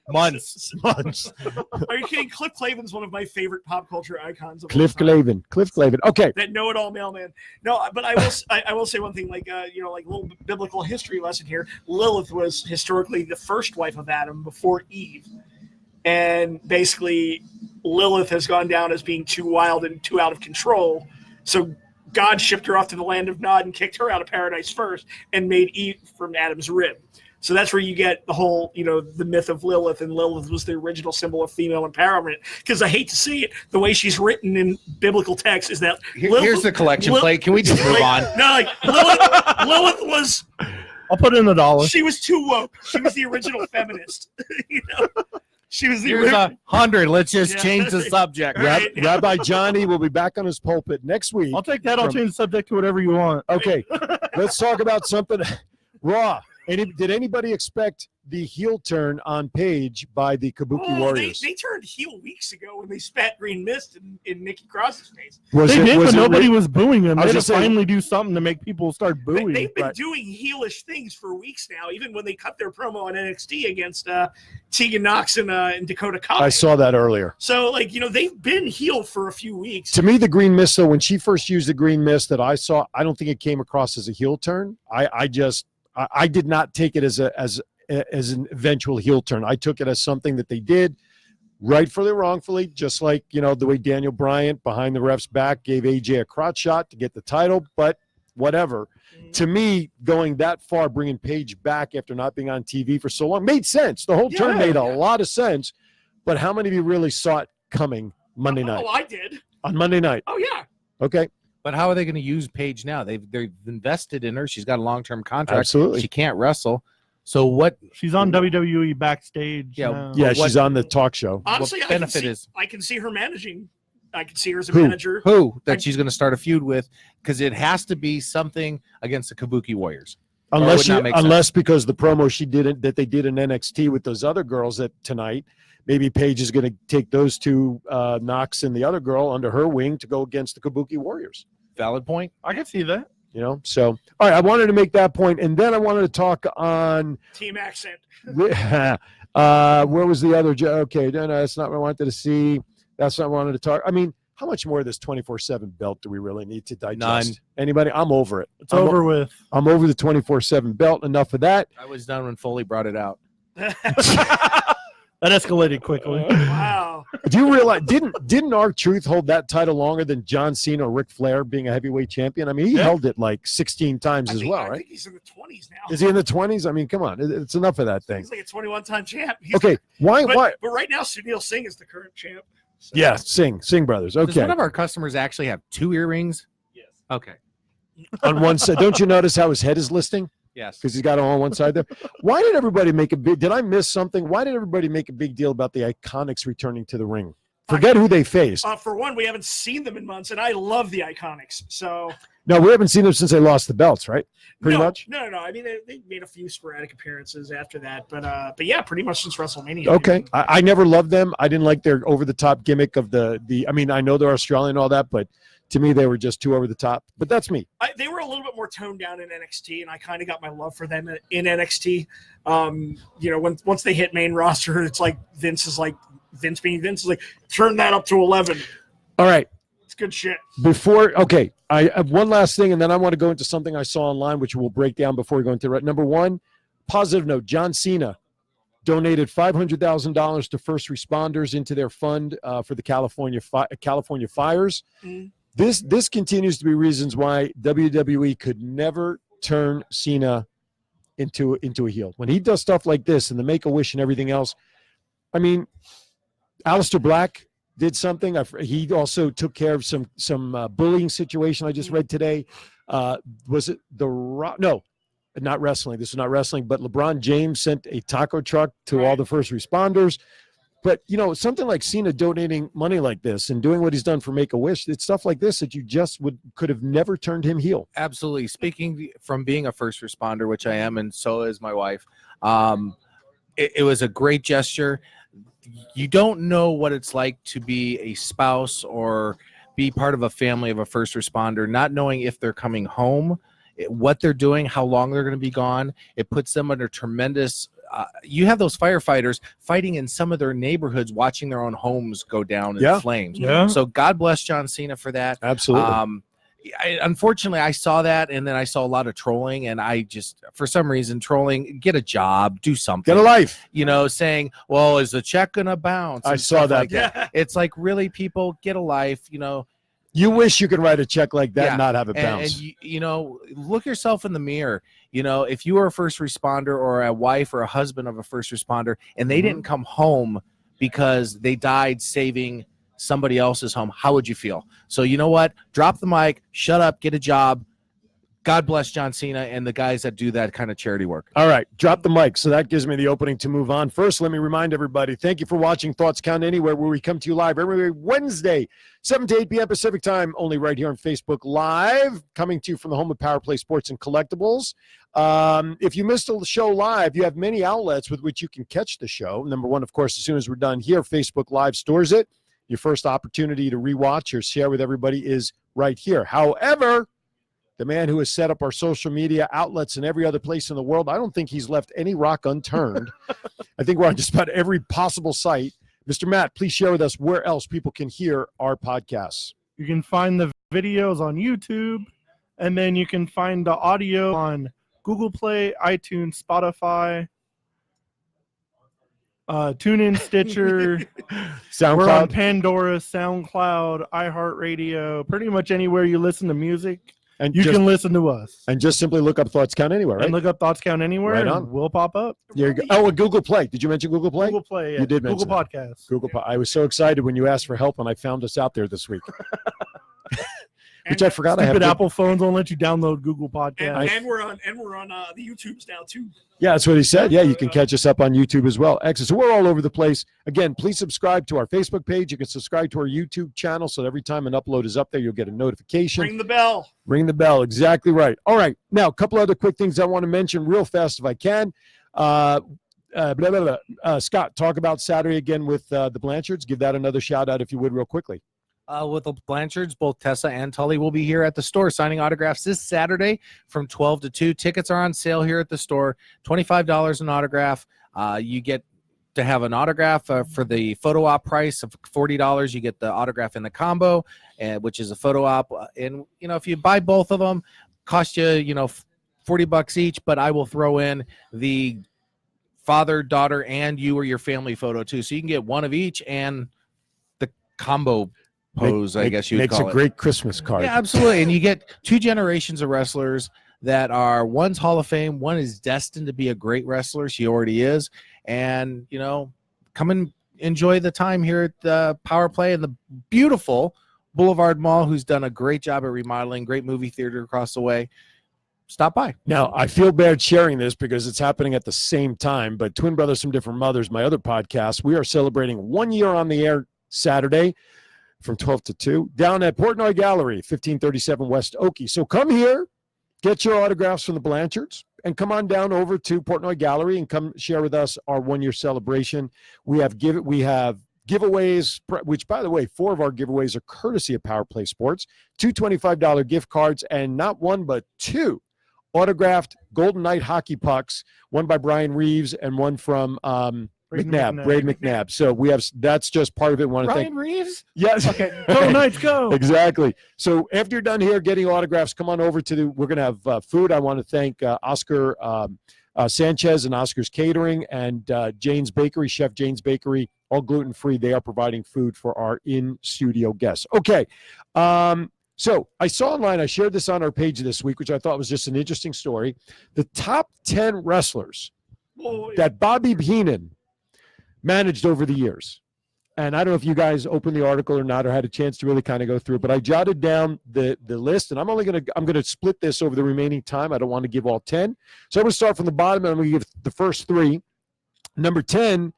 Months. Months. Are you kidding? Cliff Clavin's one of my favorite pop culture icons. Of all Cliff time. Clavin. Cliff Clavin. Okay. That know-it-all mailman. No, but I will say one thing, like like a little biblical history lesson here. Lilith was historically the first wife of Adam before Eve, and basically Lilith has gone down as being too wild and too out of control. So God shipped her off to the land of Nod and kicked her out of paradise first, and made Eve from Adam's rib. So that's where you get the whole, the myth of Lilith, and Lilith was the original symbol of female empowerment. Because I hate to say it, the way she's written in biblical text is that Here's the collection plate. Can we just move on? No, like Lilith was, I'll put in $1. she was too woke. She was the original feminist. She was the Here's original. 100. Let's just Yeah. change the subject. Right. Rabbi Johnny will be back on his pulpit next week. I'll take that. I'll change the subject to whatever you want. Okay, let's talk about something raw. Did anybody expect the heel turn on Paige by the Kabuki Warriors? They turned heel weeks ago when they spat green mist in Nikki Cross's face. Was They it- did, was but it nobody re- was booing him. I They was had to gonna say- finally do something to make people start booing. They've been Right. doing heelish things for weeks now, even when they cut their promo on NXT against Tegan Knox and Dakota Kai. I saw that earlier. So, they've been heel for a few weeks. To me, the green mist, though, when she first used the green mist that I saw, I don't think it came across as a heel turn. I did not take it as an eventual heel turn. I took it as something that they did, rightfully or wrongfully, just like, the way Daniel Bryant behind the ref's back gave AJ a crotch shot to get the title, but whatever. To me, going that far, bringing Paige back after not being on TV for so long made sense. The whole turn made a lot of sense, but how many of you really saw it coming Monday night? Oh, I did. On Monday night. Oh, yeah. Okay. But how are they going to use Paige now? They've invested in her. She's got a long-term contract. Absolutely. She can't wrestle. So what? She's on WWE backstage. Yeah, now. Yeah, What- she's on the talk show. Honestly, What benefit is- I can see her managing. I can see her as a Who? manager. Who that she's going to start a feud with? Because it has to be something against the Kabuki Warriors. Unless would not make sense. unless because the promo that they did in NXT with those other girls tonight, maybe Paige is going to take those two, Knox and the other girl, under her wing to go against the Kabuki Warriors. Valid point. I can see that. So all right, I wanted to make that point, and then I wanted to talk on Team accent. where was the other? Okay, no, that's not what I wanted to see. That's not what I wanted to talk. I mean, how much more of this 24/7 belt do we really need to digest? None. Anybody? I'm over it. It's over with. I'm over the 24/7 belt. Enough of that. I was done when Foley brought it out. That escalated quickly. Wow. Do you realize didn't R-Truth hold that title longer than John Cena or Ric Flair being a heavyweight champion? I mean, he Yeah. held it like 16 times as well, I right? think he's in the 20s now. Is he in the 20s? I mean, come on, it's enough of that thing. He's like a 21-time champ. He's- Okay, why? But right now, Sunil Singh is the current champ. So- Yeah, Sing Brothers. Does Okay, one of our customers actually have 2 earrings? Yes. Okay. on one side. Don't you notice how his head is listing? Yes. Because he's got it on one side there. Why did everybody make a big? Did I miss something? Why did everybody make a big deal about the Iconics returning to the ring? Forget who they faced. For one, we haven't seen them in months, and I love the Iconics. So No, we haven't seen them since they lost the belts, right? Pretty much. No. I mean, they made a few sporadic appearances after that, but yeah, pretty much since WrestleMania. Okay, I never loved them. I didn't like their over the top gimmick of the. I mean, I know they're Australian and all that, but to me, they were just too over the top. But that's me. They were a little bit more toned down in NXT, and I kind of got my love for them in NXT. Once they hit main roster, it's like Vince is like turn that up to 11. All right. It's good shit. I have one last thing, and then I want to go into something I saw online, which we'll break down before we go into it. Number one, positive note: John Cena donated $500,000 to first responders into their fund for the California fires. Mhm. This continues to be reasons why WWE could never turn Cena into a heel. When he does stuff like this and the Make-A-Wish and everything else, I mean, Aleister Black did something. He also took care of some bullying situation I just read today. Was it the Rock? No, not wrestling. This is not wrestling, but LeBron James sent a taco truck to all the first responders. But, something like Cena donating money like this and doing what he's done for Make-A-Wish, it's stuff like this that you just could have never turned him heel. Absolutely. Speaking from being a first responder, which I am, and so is my wife, it was a great gesture. You don't know what it's like to be a spouse or be part of a family of a first responder, not knowing if they're coming home, what they're doing, how long they're going to be gone. It puts them under tremendous. You have those firefighters fighting in some of their neighborhoods, watching their own homes go down in flames. Yeah. So God bless John Cena for that. Absolutely. Unfortunately, I saw that, and then I saw a lot of trolling, and I just, for some reason, trolling, get a job, do something. Get a life. Saying, well, is the check going to bounce? I and saw stuff that. like that. It's like, really, people, get a life, You wish you could write a check like that and not have it and bounce. look yourself in the mirror. If you were a first responder or a wife or a husband of a first responder, and they didn't come home because they died saving somebody else's home, how would you feel? So you know what? Drop the mic, shut up, get a job. God bless John Cena and the guys that do that kind of charity work. All right, drop the mic. So that gives me the opening to move on. First, let me remind everybody, thank you for watching Thoughts Count Anywhere, where we come to you live every Wednesday, 7 to 8 p.m. Pacific time, only right here on Facebook Live, coming to you from the home of Power Play Sports and Collectibles. If you missed the show live, you have many outlets with which you can catch the show. Number one, of course, as soon as we're done here, Facebook Live stores it. Your first opportunity to rewatch or share with everybody is right here. However, the man who has set up our social media outlets in every other place in the world, I don't think he's left any rock unturned. I think we're on just about every possible site. Mr. Matt, please share with us where else people can hear our podcasts. You can find the videos on YouTube, and then you can find the audio on Google Play, iTunes, Spotify, TuneIn, Stitcher. We're on SoundCloud. Pandora, SoundCloud, iHeartRadio, pretty much anywhere you listen to music, And you just, can listen to us. and just simply look up Thoughts Count Anywhere, right? And look up Thoughts Count Anywhere, Right on. and we'll pop up. There you go. Oh, and Google Play. Did you mention Google Play? Google Play, yeah. You did Google mention Podcast. Google Play. I was so excited when you asked for help and I found us out there this week. Which I forgot I have. Stupid Apple phones won't let you download Google Podcast. And we're on the YouTubes now too. Yeah, that's what he said. Yeah, you can catch us up on YouTube as well. Excellent. So we're all over the place. Again, please subscribe to our Facebook page. You can subscribe to our YouTube channel so that every time an upload is up there, you'll get a notification. Ring the bell. Ring the bell. Exactly right. All right. Now, a couple other quick things I want to mention real fast if I can. Scott, talk about Saturday again with the Blanchards. Give that another shout out if you would real quickly. With the Blanchards, both Tessa and Tully will be here at the store signing autographs this Saturday from 12 to 2. Tickets are on sale here at the store, $25 an autograph. You get to have an autograph for the photo op price of $40. You get the autograph in the combo, which is a photo op. And, if you buy both of them, cost you, $40 each, but I will throw in the father, daughter, and you or your family photo too. So you can get one of each and the combo pose, I guess you would makes call a it. great Christmas card. Yeah, absolutely. And you get 2 generations of wrestlers that are, one's Hall of Fame, one is destined to be a great wrestler. She already is. And, come and enjoy the time here at the Power Play and the beautiful Boulevard Mall, who's done a great job at remodeling, great movie theater across the way. Stop by. Now, I feel bad sharing this because it's happening at the same time, but Twin Brothers from Different Mothers, my other podcast, we are celebrating 1 year on the air Saturday from 12 to 2 down at Portnoy Gallery, 1537 West Oakey. So come here, get your autographs from the Blanchards, and come on down over to Portnoy Gallery and come share with us our 1 year celebration. We have giveaways, which, by the way, 4 of our giveaways are courtesy of Power Play Sports, 2 $25 gift cards, and not 1 but 2 autographed Golden Knight hockey pucks, one by Brian Reeves and one from Braden McNabb. So that's just part of it. Brian Reeves? Yes. Okay, go Knights, go. Exactly. So after you're done here getting autographs, come on over to we're going to have food. I want to thank Oscar Sanchez and Oscar's Catering and Jane's Bakery, Chef Jane's Bakery, all gluten-free. They are providing food for our in-studio guests. Okay. So I saw online, I shared this on our page this week, which I thought was just an interesting story. The top 10 wrestlers that Bobby Heenan managed over the years. And I don't know if you guys opened the article or not or had a chance to really kind of go through it, but I jotted down the list, and I'm going to split this over the remaining time. I don't want to give all 10. So I'm going to start from the bottom, and I'm going to give the first 3. Number 10,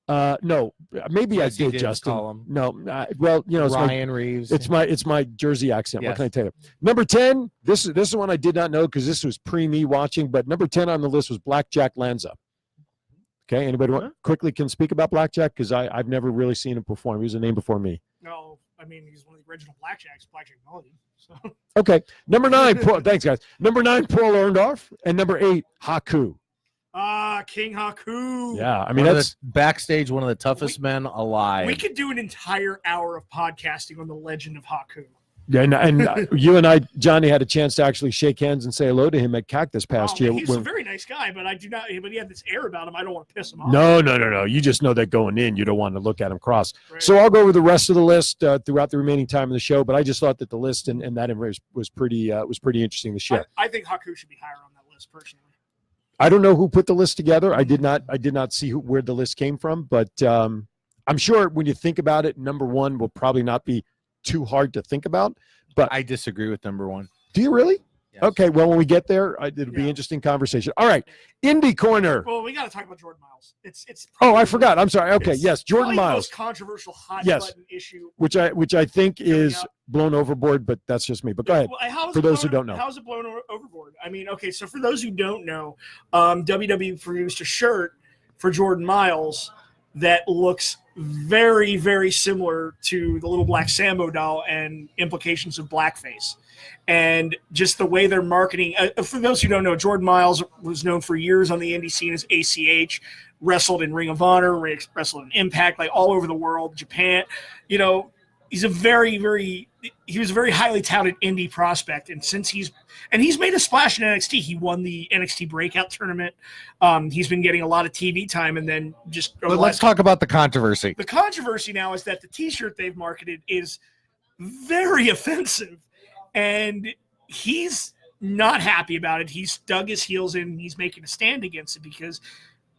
no, maybe Yes, I you did, did Justin. call him. No, well, it's Ryan Reeves. it's my Jersey accent. Yes. What can I tell you? Number 10, this is one I did not know because this was pre me watching, but number 10 on the list was Blackjack Lanza. Okay, anybody quickly can speak about Blackjack? Because I've never really seen him perform. He was a name before me. No. I mean, he's one of the original Blackjacks, Blackjack Mulligan. So Okay. Number 9, Paul, thanks, guys. Number 9, Paul Orndorff. And number 8, Haku. King Haku. Yeah. I mean, One of that's. the backstage, one of the toughest men alive. We could do an entire hour of podcasting on the legend of Haku. Yeah, and you and I, Johnny, had a chance to actually shake hands and say hello to him at Cactus past year. He's when- a very nice guy, but but he had this air about him. I don't want to piss him off. No. You just know that going in, you don't want to look at him cross. Right. So I'll go over the rest of the list throughout the remaining time of the show. But I just thought that the list and that was pretty interesting to share. I think Haku should be higher on that list personally. I don't know who put the list together. I did not see where the list came from, but I'm sure when you think about it, number 1 will probably not be too hard to think about. But I disagree with number 1. do you really? Yes. Okay. Well, when we get there, it'll be Yeah. interesting conversation. All right, Indie Corner. Well, we got to talk about Jordan Miles. It's Oh, I forgot. I'm sorry. Okay, it's yes, Jordan probably the Miles, most controversial hot Yes. button issue. which I think Coming is up. blown overboard, but that's just me. But go ahead. Well, how is For it those who blown- don't know. how is it blown overboard? I mean, okay, so for those who don't know, WWE produced a shirt for Jordan Miles that looks very, very similar to the little black Sambo doll and implications of blackface. And just the way they're marketing. For those who don't know, Jordan Miles was known for years on the indie scene as ACH, wrestled in Ring of Honor, wrestled in Impact, like all over the world, Japan. You know, he was a very highly touted indie prospect. And since he's made a splash in NXT, he won the NXT Breakout tournament. He's been getting a lot of TV time, and then just But let's talk about the controversy. the controversy now is that the T-shirt they've marketed is very offensive, and he's not happy about it. He's dug his heels in. He's making a stand against it because,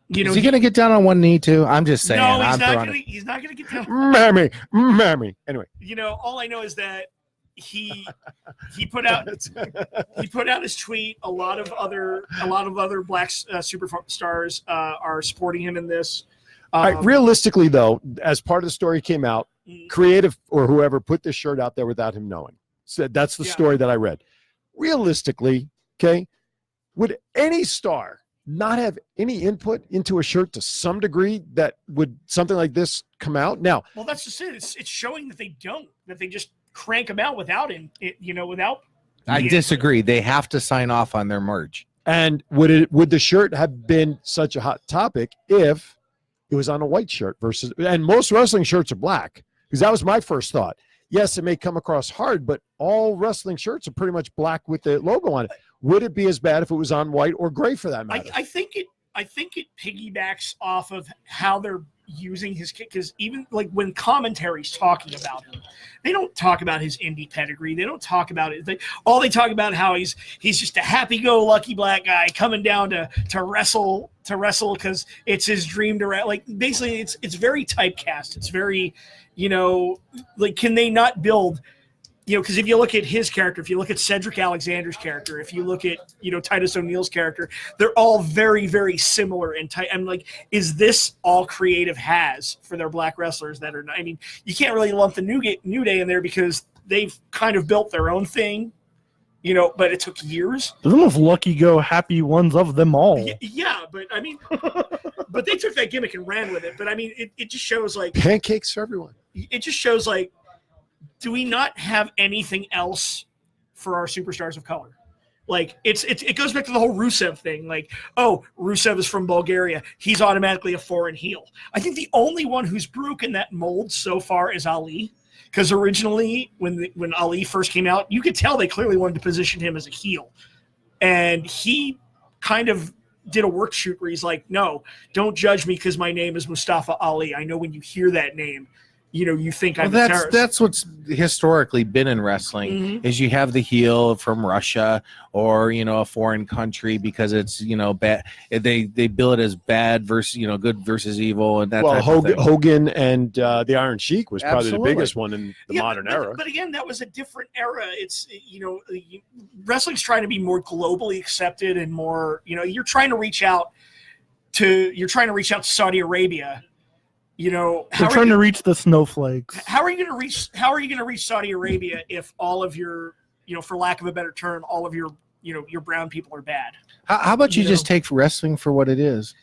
you know, Is he going to get down on one knee too? I'm just saying. no, he's I'm not throwing gonna. it. He's not gonna get down. Mammy. Anyway, You know, all I know is that he put out his tweet. A lot of other black superstars are supporting him in this. all right, realistically though, as part of the story came out, Mm. creative or whoever put this shirt out there without him knowing. So that's the Yeah. story that I read. Realistically, okay, would any star not have any input into a shirt to some degree that would something like this come out? Now, Well, that's just it. It's showing that they don't. That they just crank them out without without. I Yeah. disagree. They have to sign off on their merge. and would the shirt have been such a hot topic if it was on a white shirt versus, and most wrestling shirts are black, because that was my first thought. Yes, it may come across hard, but all wrestling shirts are pretty much black with the logo on it. Would it be as bad if it was on white or gray for that matter? I think it piggybacks off of how they're using his kick, because even like when commentary's talking about him, they don't talk about his indie pedigree. They don't talk about it. They talk about how he's just a happy-go-lucky black guy coming down to wrestle because it's his dream to like. Basically, it's very typecast. It's very, like, can they not build? Because if you look at his character, if you look at Cedric Alexander's character, if you look at, Titus O'Neil's character, they're all very, very similar. And I'm like, is this all creative has for their black wrestlers that are not? I mean, you can't really lump the New Day in there because they've kind of built their own thing, but it took years. They're the most lucky go happy ones of them all. Yeah, but I mean, but they took that gimmick and ran with it. But I mean, it just shows like, Pancakes for everyone. it just shows like, do we not have anything else for our superstars of color? Like it goes back to the whole Rusev thing. Like, oh, Rusev is from Bulgaria. He's automatically a foreign heel. I think the only one who's broken that mold so far is Ali. Because originally, when Ali first came out, you could tell they clearly wanted to position him as a heel. And he kind of did a work shoot where he's like, no, don't judge me because my name is Mustafa Ali. I know when you hear that name, you think I'm a terrorist. That's what's historically been in wrestling Mhm. is you have the heel from Russia or a foreign country because it's bad. They bill it as bad versus good versus evil and that. Well, type of thing. Hogan and the Iron Sheik was probably Absolutely. the biggest one in the modern era. But again, that was a different era. It's wrestling's trying to be more globally accepted and more. You're trying to reach out to Saudi Arabia. They're trying to reach the snowflakes. How are you going to reach Saudi Arabia if all of your, for lack of a better term, all of your brown people are bad? How about you just take wrestling for what it is?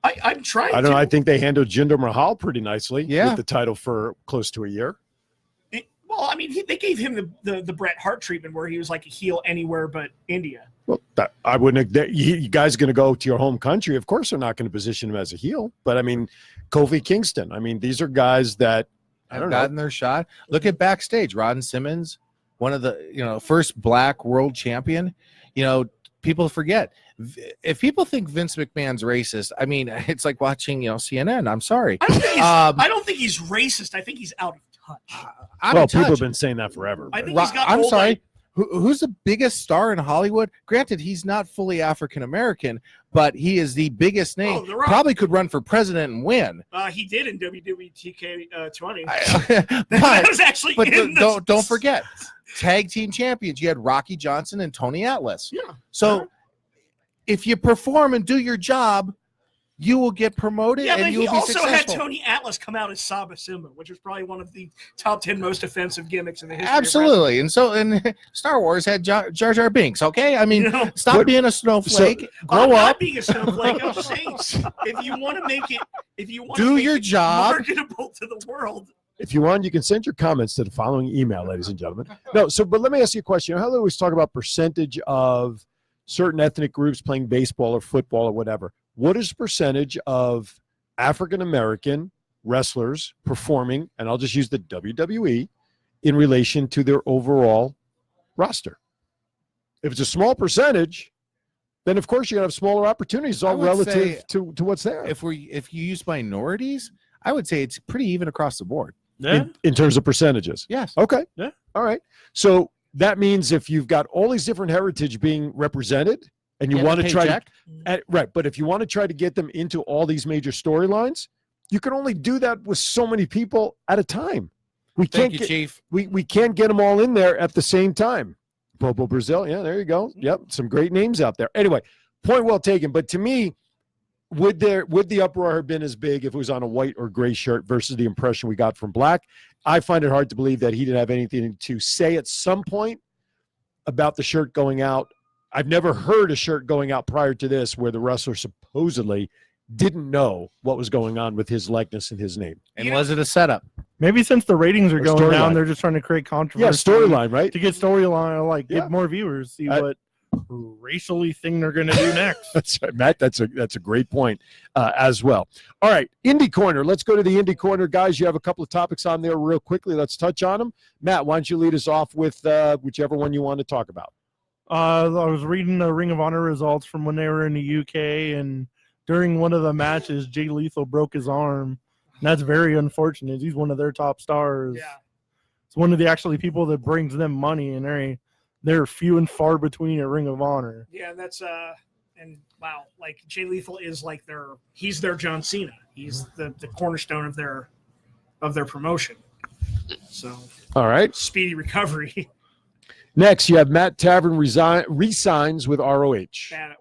I'm trying. I don't know. to. I think they handled Jinder Mahal pretty nicely Yeah. with the title for close to a year. Well, I mean, they gave him the Bret Hart treatment where he was like a heel anywhere but India. Well, I wouldn't. You guys going to go to your home country? Of course, they're not going to position him as a heel. But I mean, Kofi Kingston. I mean, these are guys that I Have don't gotten their shot. Look at backstage. Ron Simmons, one of the first black world champion. People forget. If people think Vince McMahon's racist, I mean, it's like watching CNN. I'm sorry. I don't think he's racist. I think he's out of touch. Well, people have been saying that forever. I think he's got. I'm old, sorry. like- Who's the biggest star in Hollywood? Granted, he's not fully African American, but he is the biggest name. Oh, The Rock. Probably could run for president and win. He did in WWE TK20. But That was actually But in don't forget, tag team champions. You had Rocky Johnson and Tony Atlas. Yeah. So if you perform and do your job, you will get promoted Yeah, but and you he will be also had successful. Tony Atlas come out as Saba Simba, which was probably one of the top 10 most offensive gimmicks in the history. of Absolutely. And Star Wars had Jar Jar Binks. Okay, I mean, wrestling. stop being a snowflake. I'm Grow not up. being a snowflake. I'm just saying, if you want to make it, Do your job. marketable to the world. If you want, you can send your comments to the following email, ladies and gentlemen. No, but let me ask you a question. How do we always talk about percentage of certain ethnic groups playing baseball or football or whatever? What is the percentage of African American wrestlers performing, and I'll just use the WWE, in relation to their overall roster? If it's a small percentage, then of course you're going to have smaller opportunities, all would relative say to what's there. If you use minorities, I would say it's pretty even across the board. Yeah. In terms of percentages. Yes. Okay. Yeah. All right. So that means if you've got all these different heritage being represented and you Get want a to try paycheck. right, but if you want to try to get them into all these major storylines, you can only do that with so many people at a time. We Thank can't you, get Chief. we can't get them all in there at the same time. Bobo Brazil, yeah, there you go. Yep, some great names out there. Anyway, point well taken. But to me, would the uproar have been as big if it was on a white or gray shirt versus the impression we got from Black? I find it hard to believe that he didn't have anything to say at some point about the shirt going out. I've never heard a shirt going out prior to this where the wrestler supposedly didn't know what was going on with his likeness and his name. And was it a setup? Maybe since the ratings are Or going storyline. down, they're just trying to create controversy. Yeah, storyline, right? to get storyline, like Yeah. get more viewers, see I- what racially thing they're going to do next. That's right, Matt. That's a great point as well. All right, Indie Corner. Let's go to the Indie Corner, guys. You have a couple of topics on there real quickly. Let's touch on them. Matt, why don't you lead us off with whichever one you want to talk about? I was reading the Ring of Honor results from when they were in the UK, and during one of the matches, Jay Lethal broke his arm. And that's very unfortunate. He's one of their top stars. Yeah. It's one of the actually people that brings them money, and they're few and far between at Ring of Honor. Yeah, and that's and wow, like Jay Lethal is like he's their John Cena. He's the cornerstone of their promotion. So All right. speedy recovery. Next, you have Matt Tavern resigns with ROH.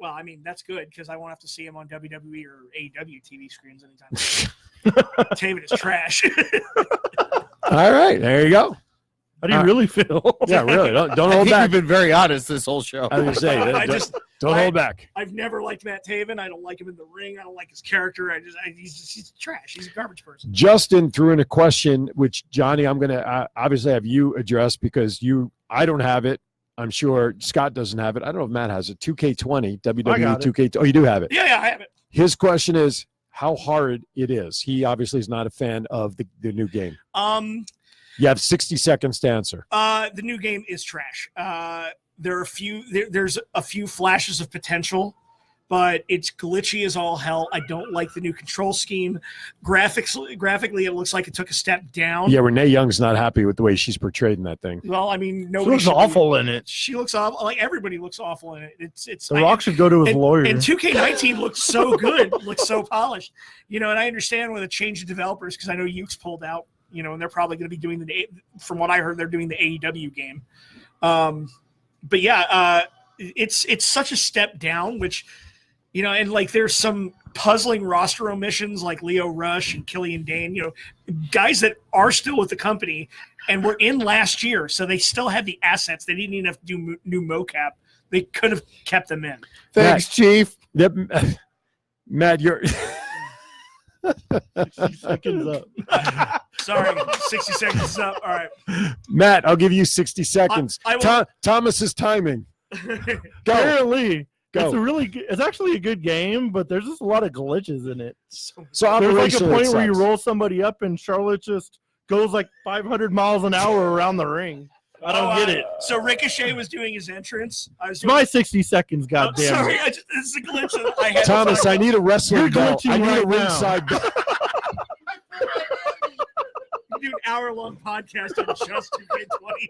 Well, I mean that's good because I won't have to see him on WWE or AEW TV screens anytime soon. Taven is trash. All right, there you go. How do you really feel? Yeah, really. Don't I hold think back. we've been very honest this whole show. I was going to say, I don't hold back. I've never liked Matt Taven. I don't like him in the ring. I don't like his character. He's trash. He's a garbage person. Justin threw in a question, which Johnny, I'm going to obviously have you address because I don't have it. I'm sure Scott doesn't have it. I don't know if Matt has it. 2K20, WWE I got it. 2K. Oh, you do have it. Yeah, I have it. His question is how hard it is. He obviously is not a fan of the new game. You have 60 seconds to answer. The new game is trash. There's a few flashes of potential, but it's glitchy as all hell. I don't like the new control scheme. Graphically, it looks like it took a step down. Yeah, Renee Young's not happy with the way she's portrayed in that thing. Well, I mean, She nobody looks should be- awful in it. She looks awful. Like everybody looks awful in it. It's. The Rock should go to his lawyer. And 2K19 looks so good, looks so polished. And I understand with a change of developers because I know Yuke's pulled out. And they're probably going to be doing from what I heard, they're doing the AEW game. But yeah, it's such a step down, which, and like there's some puzzling roster omissions like Leo Rush and Killian Dane, guys that are still with the company and were in last year. So they still have the assets. They didn't even have to do new mocap. They could have kept them in. Thanks, Chief. Yep. Matt, you're 60 seconds up. Sorry, 60 seconds is up. All right. Matt, I'll give you 60 seconds. I will- Thomas's timing. Go. Apparently, Go. it's actually a good game, but there's just a lot of glitches in it. So There's like a operationally, point it where you sucks. roll somebody up and Charlotte just goes like 500 miles an hour around the ring. I don't get it. So Ricochet was doing his entrance. I was It's doing my 60 seconds, Oh, goddamn. sorry, this is a glitch. That I had to Thomas, talk I need a wrestling You're bell. glitching I need a right now. ringside bell. do an hour-long podcast on just 2K20.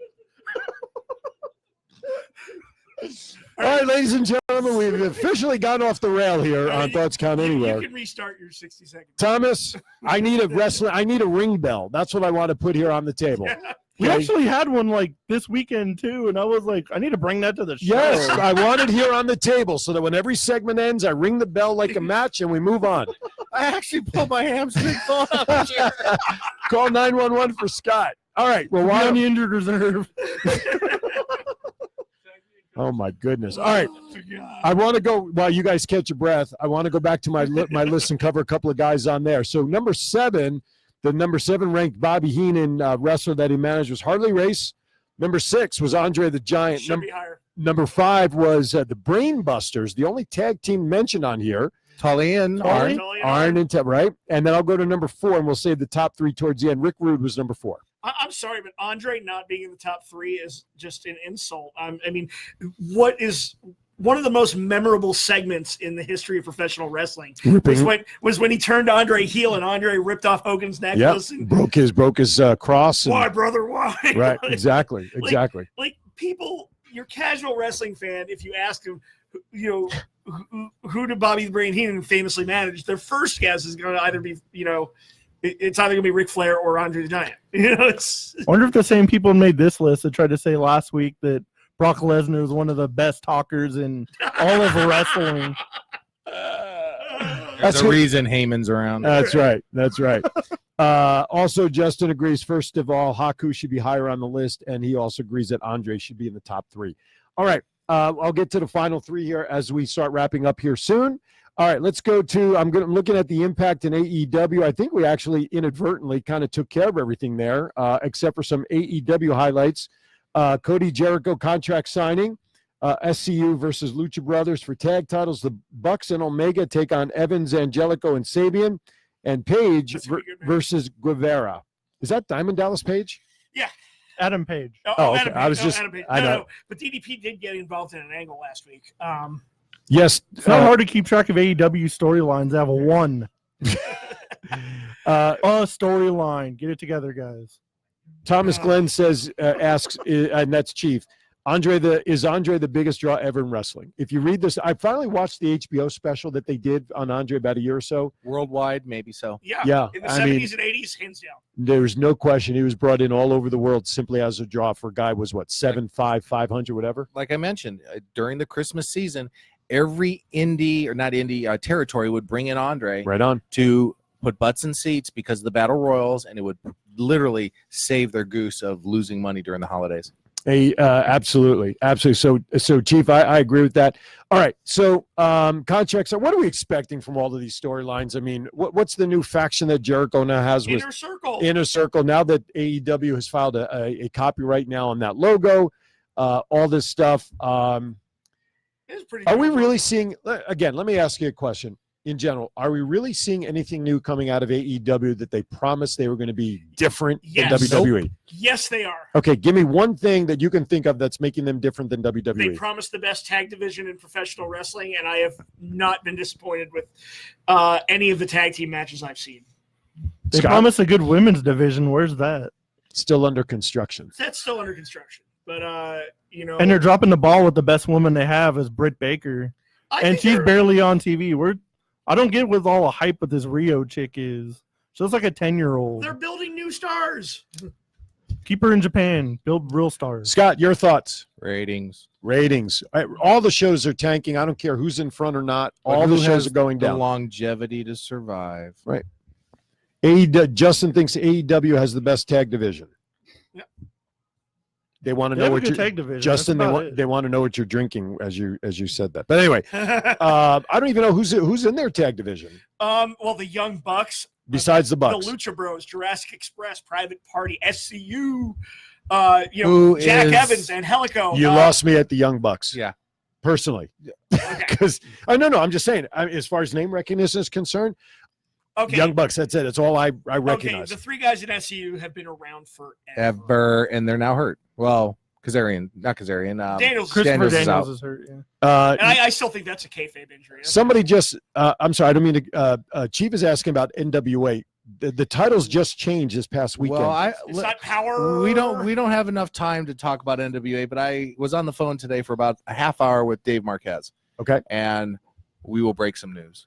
All right, ladies and gentlemen, we've officially gone off the rail here on Thoughts Count Anywhere. You can restart your 60 seconds. Thomas, I need a ring bell. That's what I want to put here on the table. We Okay? actually had one like this weekend too, and I was like, I need to bring that to the show. Yes, I want it here on the table so that when every segment ends, I ring the bell like a match and we move on. I actually pulled my hamstring off. Call 911 for Scott. All right. Well, We're why on don't the injured reserve. Oh my goodness! All right, Oh, God. I want to go while you guys catch your breath. I want to go back to my my list and cover a couple of guys on there. So number 7, the number 7 ranked Bobby Heenan wrestler that he managed was Harley Race. Number 6 was Andre the Giant. Should be higher. Number 5 was the Brainbusters, the only tag team mentioned on here. Tully and Arn. Tully and Arn and Ted, right? And then I'll go to number 4, and we'll save the top 3 towards the end. Rick Rude was number 4. I'm sorry, but Andre not being in the top 3 is just an insult. I mean, what is one of the most memorable segments in the history of professional wrestling was when he turned Andre heel and Andre ripped off Hogan's Yep. necklace and broke his cross. And, why, brother, why? right, Like- exactly. Like people, your casual wrestling fan, if you ask them, you know, who did Bobby the Brain Heenan famously manage, their first guess is going to either be, you know, it's either going to be Ric Flair or Andre the Giant. You know, it's I wonder if the same people made this list that tried to say last week that Brock Lesnar is one of the best talkers in all of wrestling. There's That's a what- reason Heyman's around. That's right. That's right. Also, Justin agrees, first of all, Haku should be higher on the list, and he also agrees that Andre should be in the top 3. All right. I'll get to the final 3 here as we start wrapping up here soon. All right, let's go to I'm looking at the impact in AEW. I think we actually inadvertently kind of took care of everything there, except for some AEW highlights. Cody Jericho contract signing, SCU versus Lucha Brothers for tag titles. The Bucks and Omega take on Evans, Angelico, and Sabian, and Page That's gonna be good, man. versus Guevara. Is that Diamond Dallas Page? Adam Page. Oh, okay. Adam I was Page. just- Adam Page. I know. No, but DDP did get involved in an angle last week. Yes. It's not hard to keep track of AEW storylines. They have one. A storyline. Get it together, guys. Thomas Glenn asks, and that's Chief. Is Andre the biggest draw ever in wrestling? If you read this, I finally watched the HBO special that they did on Andre about a year or so. Worldwide, maybe so. Yeah, In the I 70s mean, and 80s, hands down. there's no question he was brought in all over the world simply as a draw for a guy was what 7'5", 500, whatever. Like I mentioned, during the Christmas season, every territory would bring in Andre Right on. to put butts in seats because of the battle royals, and it would literally save their goose of losing money during the holidays. Absolutely. So Chief, I agree with that. All right. So contracts. What are we expecting from all of these storylines? I mean, what's the new faction that Jericho now has with Inner Circle. Inner Circle? Now that AEW has filed a copyright now on that logo, all this stuff. It's pretty Are we cool. really seeing? Again, let me ask you a question. In general, are we really seeing anything new coming out of AEW that they promised they were going to be different Yes. than WWE? Yes, they are. Okay, give me one thing that you can think of that's making them different than They WWE. promised the best tag division in professional wrestling, and I have not been disappointed with any of the tag team matches I've seen. They Scott? promised a good women's division. Where's that? Still under construction. That's still under construction, but you know, And they're dropping the ball with the best woman they have is Britt Baker, I and think she's they're- barely on TV. I don't get what all the hype with this Rio chick is. She looks like a 10-year-old. they're building new stars. Keep her in Japan. Build real stars. Scott, your thoughts? Ratings. Ratings. All the shows are tanking. I don't care who's in front or not. But All who the shows has are going the down. longevity to survive. Justin thinks AEW has the best tag division. Yep. They want to They know have a what good you tag division. Justin. That's They about want it. they want to know what you're drinking as you said that. But anyway, I don't even know who's in their tag division Well, the Young Bucks, besides the Bucks. the Lucha Bros, Jurassic Express, Private Party, SCU, Who Jack is- Evans, and Helico. You lost me at the Young Bucks. Yeah. Personally, Okay. because no, I'm just saying. As far as name recognition is concerned, Okay. Young Bucks. That's it. It's all I Okay. recognize. The three guys in SCU have been around forever. Ever, and they're now hurt. Well, not Kazarian. Daniels. Christopher Daniels is Daniels out. is hurt. Yeah. And I still think that's a kayfabe injury. Somebody just, I'm sorry, I don't mean to. Chief is asking about NWA. The titles just changed this past weekend. Well, It's not power. we don't have enough time to talk about NWA, but I was on the phone today for about a half hour with Dave Marquez. Okay. And we will break some news.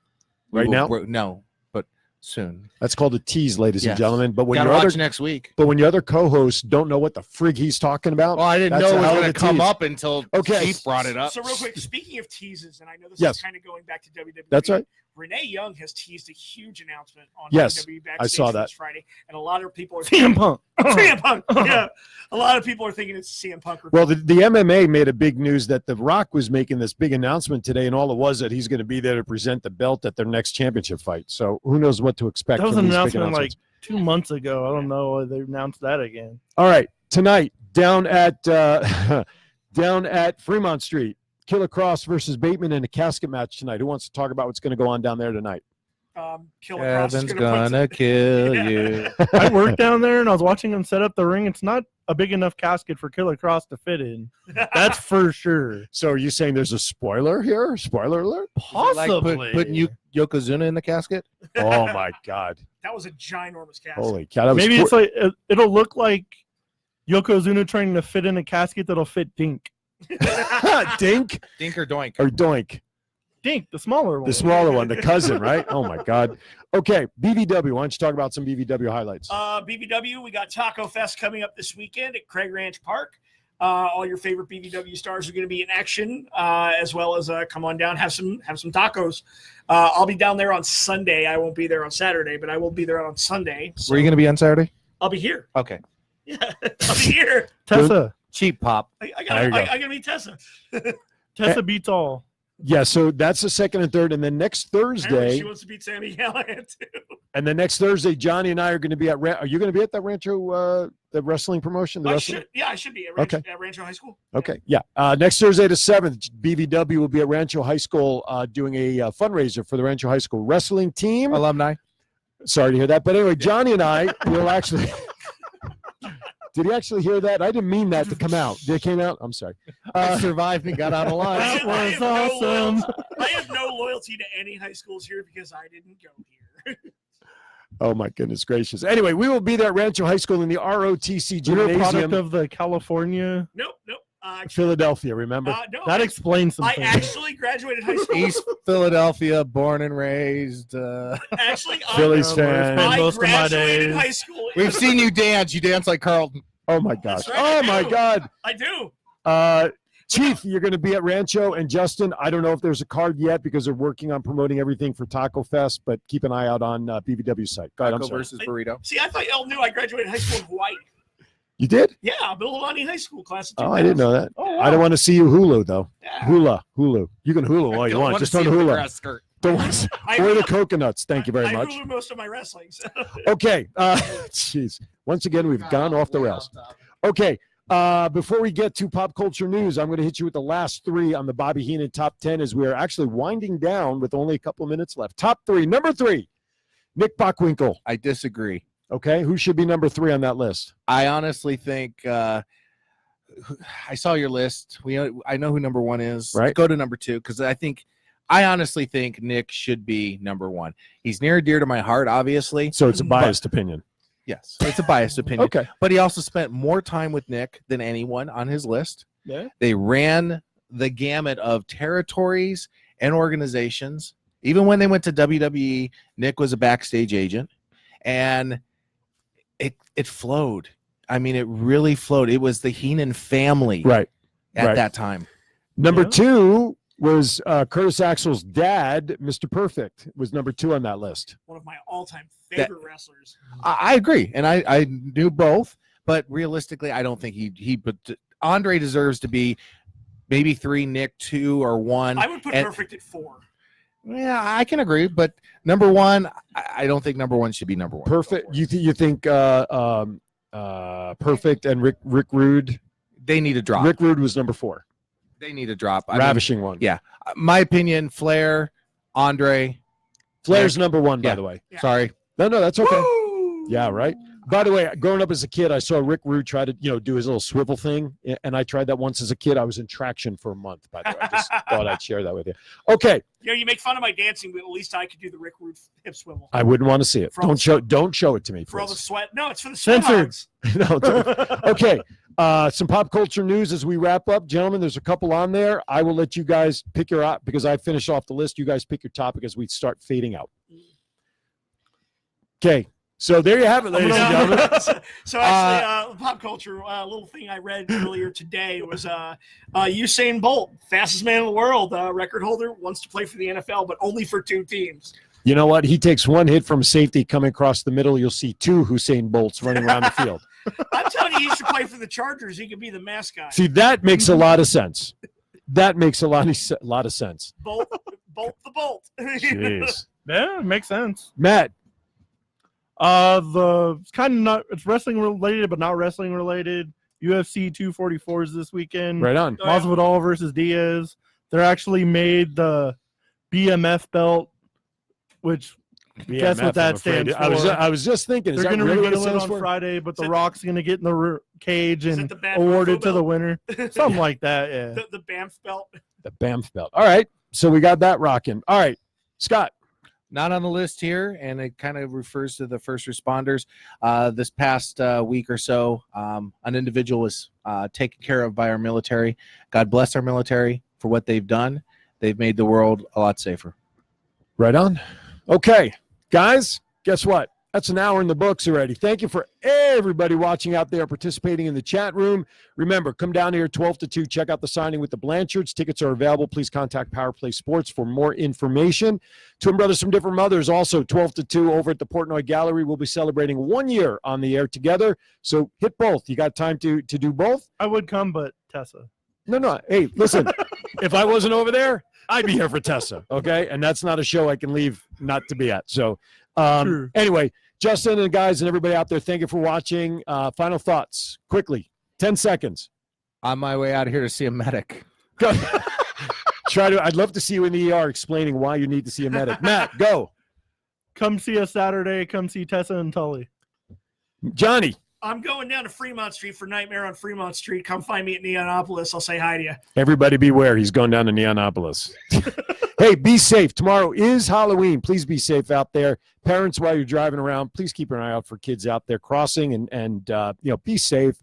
We Right will now? no, but soon. That's called a tease, ladies and Yes. gentlemen. But when Gotta your watch other, next week. but when your other co-hosts don't know what the frig he's talking about, Well, I didn't That's know a it was hell of going a to come tease. up until Okay. Chief brought it up. So real quick, speaking of teases, and I know this Yes. is kind of going back to WWE. That's right. Renee Young has teased a huge announcement on Yes, WWE I saw Backstage that. this Friday, and a lot of people are CM Punk. CM Punk. Yeah, a lot of people are thinking it's CM Punk. well, the MMA made a big news that The Rock was making this big announcement today, and all it was that he's going to be there to present the belt at their next championship fight. So who knows what to expect? That was from an these big announcement like announcements. 2 months ago. I don't know why they announced that again. All right, tonight down at down at Fremont Street, Killer Cross versus Bateman in a casket match tonight. Who wants to talk about what's going to go on down there tonight? Killer Cross is Evan's gonna gonna kill Yeah. you. I worked down there and I was watching them set up the ring. It's not a big enough casket for Killer Cross to fit in. That's for sure. So are you saying there's a spoiler here? Spoiler alert? Like putting Yokozuna in the casket. Oh my God! that was a ginormous cast. Holy cow! That was Maybe it's like it'll look like Yokozuna trying to fit in a casket that'll fit Dink. Dink Dink or Doink. or Doink, Dink, the smaller one. the smaller one, the cousin, right? Oh my God! Okay, BVW. Why don't you talk about some BVW highlights? BBW, we got Taco Fest coming up this weekend at Craig Ranch Park. All your favorite BBW stars are going to be in action, as well as come on down, have some tacos. I'll be down there on Sunday. I won't be there on Saturday, but I will be there on Sunday. So Were you gonna be on Saturday? I'll be here. Okay. Yeah, I'll be here. Tessa. Cheap pop. I There you go. gotta meet Tessa. Tessa beats all. Yeah, so that's the second and third, and then next Apparently Thursday, she wants to beat Sammy Callahan too. and then next Thursday, Johnny and I are going to be at. Are you going to be at that Rancho, the wrestling promotion? The I wrestling? should be at Okay. Rancho High School. Okay, yeah. Next Thursday the 7th, BVW will be at Rancho High School doing a fundraiser for the Rancho High School wrestling team. Alumni. Sorry to hear that, but anyway, Johnny and I will actually. Did you actually hear that? I didn't mean that to come out. Did it came out? I'm sorry. I survived and got out alive. That I was have no awesome. loyalty- I have no loyalty to any high schools here because I didn't go here. Oh my goodness gracious. Anyway, we will be there at Rancho High School in the ROTC You're a product gymnasium, of the California. Nope. Philadelphia. Remember? No, That explains some I things. actually graduated high school. East Philadelphia, born and raised. Actually, Phillies where it's fan. been I most of my graduated days. high school. We've seen you dance. You dance like Carlton. Oh my gosh. That's right, Oh I my do. God. I do. Chief, you're going to be at Rancho, and Justin, I don't know if there's a card yet because they're working on promoting everything for Taco Fest, but keep an eye out on BVW site. Go ahead, I'm Taco sorry. versus burrito. See, I thought y'all knew I graduated high school in Hawaii. You did? Yeah, Bilawani High School class of 2000. Oh, I didn't know that. Oh, I don't want to see you hulu though. Yeah. Hulu. You can hulu all you want. Just don't hula. Don't want I or the hulu- coconuts. Thank you very I much. hulu most of my wrestlings. Okay. Jeez. Once again, we've gone off the rails. Okay. Before we get to pop culture news, I'm going to hit you with the last three on the Bobby Heenan top 10 as we are actually winding down with only a couple of minutes left. Top three. Number 3, Nick Bockwinkel. I disagree. Okay. Who should be number 3 on that list? I honestly think I saw your list. I know who number 1 is. Right. Go to number 2 because I honestly think Nick should be number 1. He's near and dear to my heart, obviously. So it's a biased opinion. Yes, it's a biased opinion. Okay. But he also spent more time with Nick than anyone on his list. Yeah. They ran the gamut of territories and organizations. Even when they went to WWE, Nick was a backstage agent, and it flowed. I mean, it really flowed. It was the Heenan family Right. at right. that time. Number Yeah. 2 was Curtis Axel's dad, Mr. Perfect, was number 2 on that list. One of my all-time favorite wrestlers. I agree, and I knew both, but realistically, I don't think Andre deserves to be maybe 3, Nick 2 or 1. I would put And- Perfect at 4. Yeah, I can agree, but number 1, I don't think number 1 should be number 1. Perfect. You think Perfect and Rick Rude? They need a drop. Rick Rude was number 4. They need a drop. I mean, Ravishing one. yeah. My opinion, Flair, Andre. Flair's number 1, by Yeah. the way. Yeah. Sorry. No, that's okay. Woo! Yeah, right. By the way, growing up as a kid, I saw Rick Rude try to, do his little swivel thing, and I tried that once as a kid. I was in traction for a month. By the way, I just thought I'd share that with you. Okay, You make fun of my dancing, but at least I could do the Rick Rude hip swivel. I wouldn't want to see it. For all Don't show it to me, For all the please. sweat. No, it's for the sweat Censored. hogs. No, okay. Some pop culture news as we wrap up, gentlemen. There's a couple on there. I will let you guys pick your up because I finished off the list. You guys pick your topic as we start fading out. Okay. So there you have it, ladies and gentlemen. So actually, pop culture, little thing I read earlier today was Usain Bolt, fastest man in the world, record holder, wants to play for the NFL, but only for 2 teams. You know what? He takes one hit from safety coming across the middle. You'll see 2 Usain Bolts running around the field. I'm telling you, he should play for the Chargers. He could be the mascot. See, that makes a lot of sense. That makes a lot of sense. Bolt the Bolt. Jeez. Yeah, it makes sense. Matt, It's kind of not. It's wrestling related, but not wrestling related. UFC 244s this weekend. right on. Oh, yeah. Masvidal versus Diaz. They're actually made the BMF belt, which guess what that stands for. I was just thinking, is they're that going to really what it reveal it stands on for? Friday, but Is The it- Rock's going to get in the cage Is and it the Bad awarded Mofo to the belt? winner. Something like that, yeah. The Banff belt. The BAMF belt. All right. So we got that rocking. All right. Scott. Not on the list here, and it kind of refers to the first responders. This past week or so, an individual was taken care of by our military. God bless our military for what they've done. They've made the world a lot safer. Right on. Okay. Guys, guess what? That's an hour in the books already. Thank you for everybody watching out there, participating in the chat room. Remember, come down here 12 to 2. Check out the signing with the Blanchards. Tickets are available. Please contact Power Play Sports for more information. Twin Brothers from Different Mothers, also 12 to 2 over at the Portnoy Gallery. We'll be celebrating 1 year on the air together. So hit both. You got time to do both? I would come, but Tessa. No. Hey, listen, if I wasn't over there, I'd be here for Tessa, okay? And that's not a show I can leave not to be at. So Sure. anyway, Justin and guys and everybody out there, thank you for watching. Final thoughts, quickly, 10 seconds. On my way out of here to see a medic. Go. I'd love to see you in the ER explaining why you need to see a medic. Matt, go. Come see us Saturday. Come see Tessa and Tully. Johnny, I'm going down to Fremont Street for Nightmare on Fremont Street. Come find me at Neonopolis. I'll say hi to you. everybody beware. He's going down to Neonopolis. Hey, be safe. Tomorrow is Halloween. Please be safe out there. Parents, while you're driving around, please keep an eye out for kids out there crossing and be safe.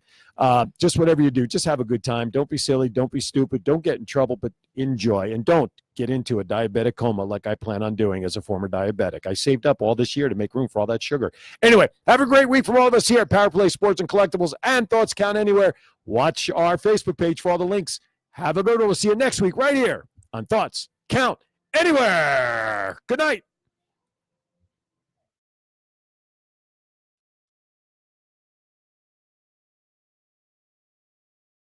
Just whatever you do, just have a good time. Don't be silly. Don't be stupid. Don't get in trouble, but enjoy. And don't get into a diabetic coma like I plan on doing as a former diabetic. I saved up all this year to make room for all that sugar. Anyway, have a great week from all of us here at Power Play Sports and Collectibles and Thoughts Count Anywhere. Watch our Facebook page for all the links. Have a good one. We'll see you next week right here on Thoughts Count Anywhere. Good night.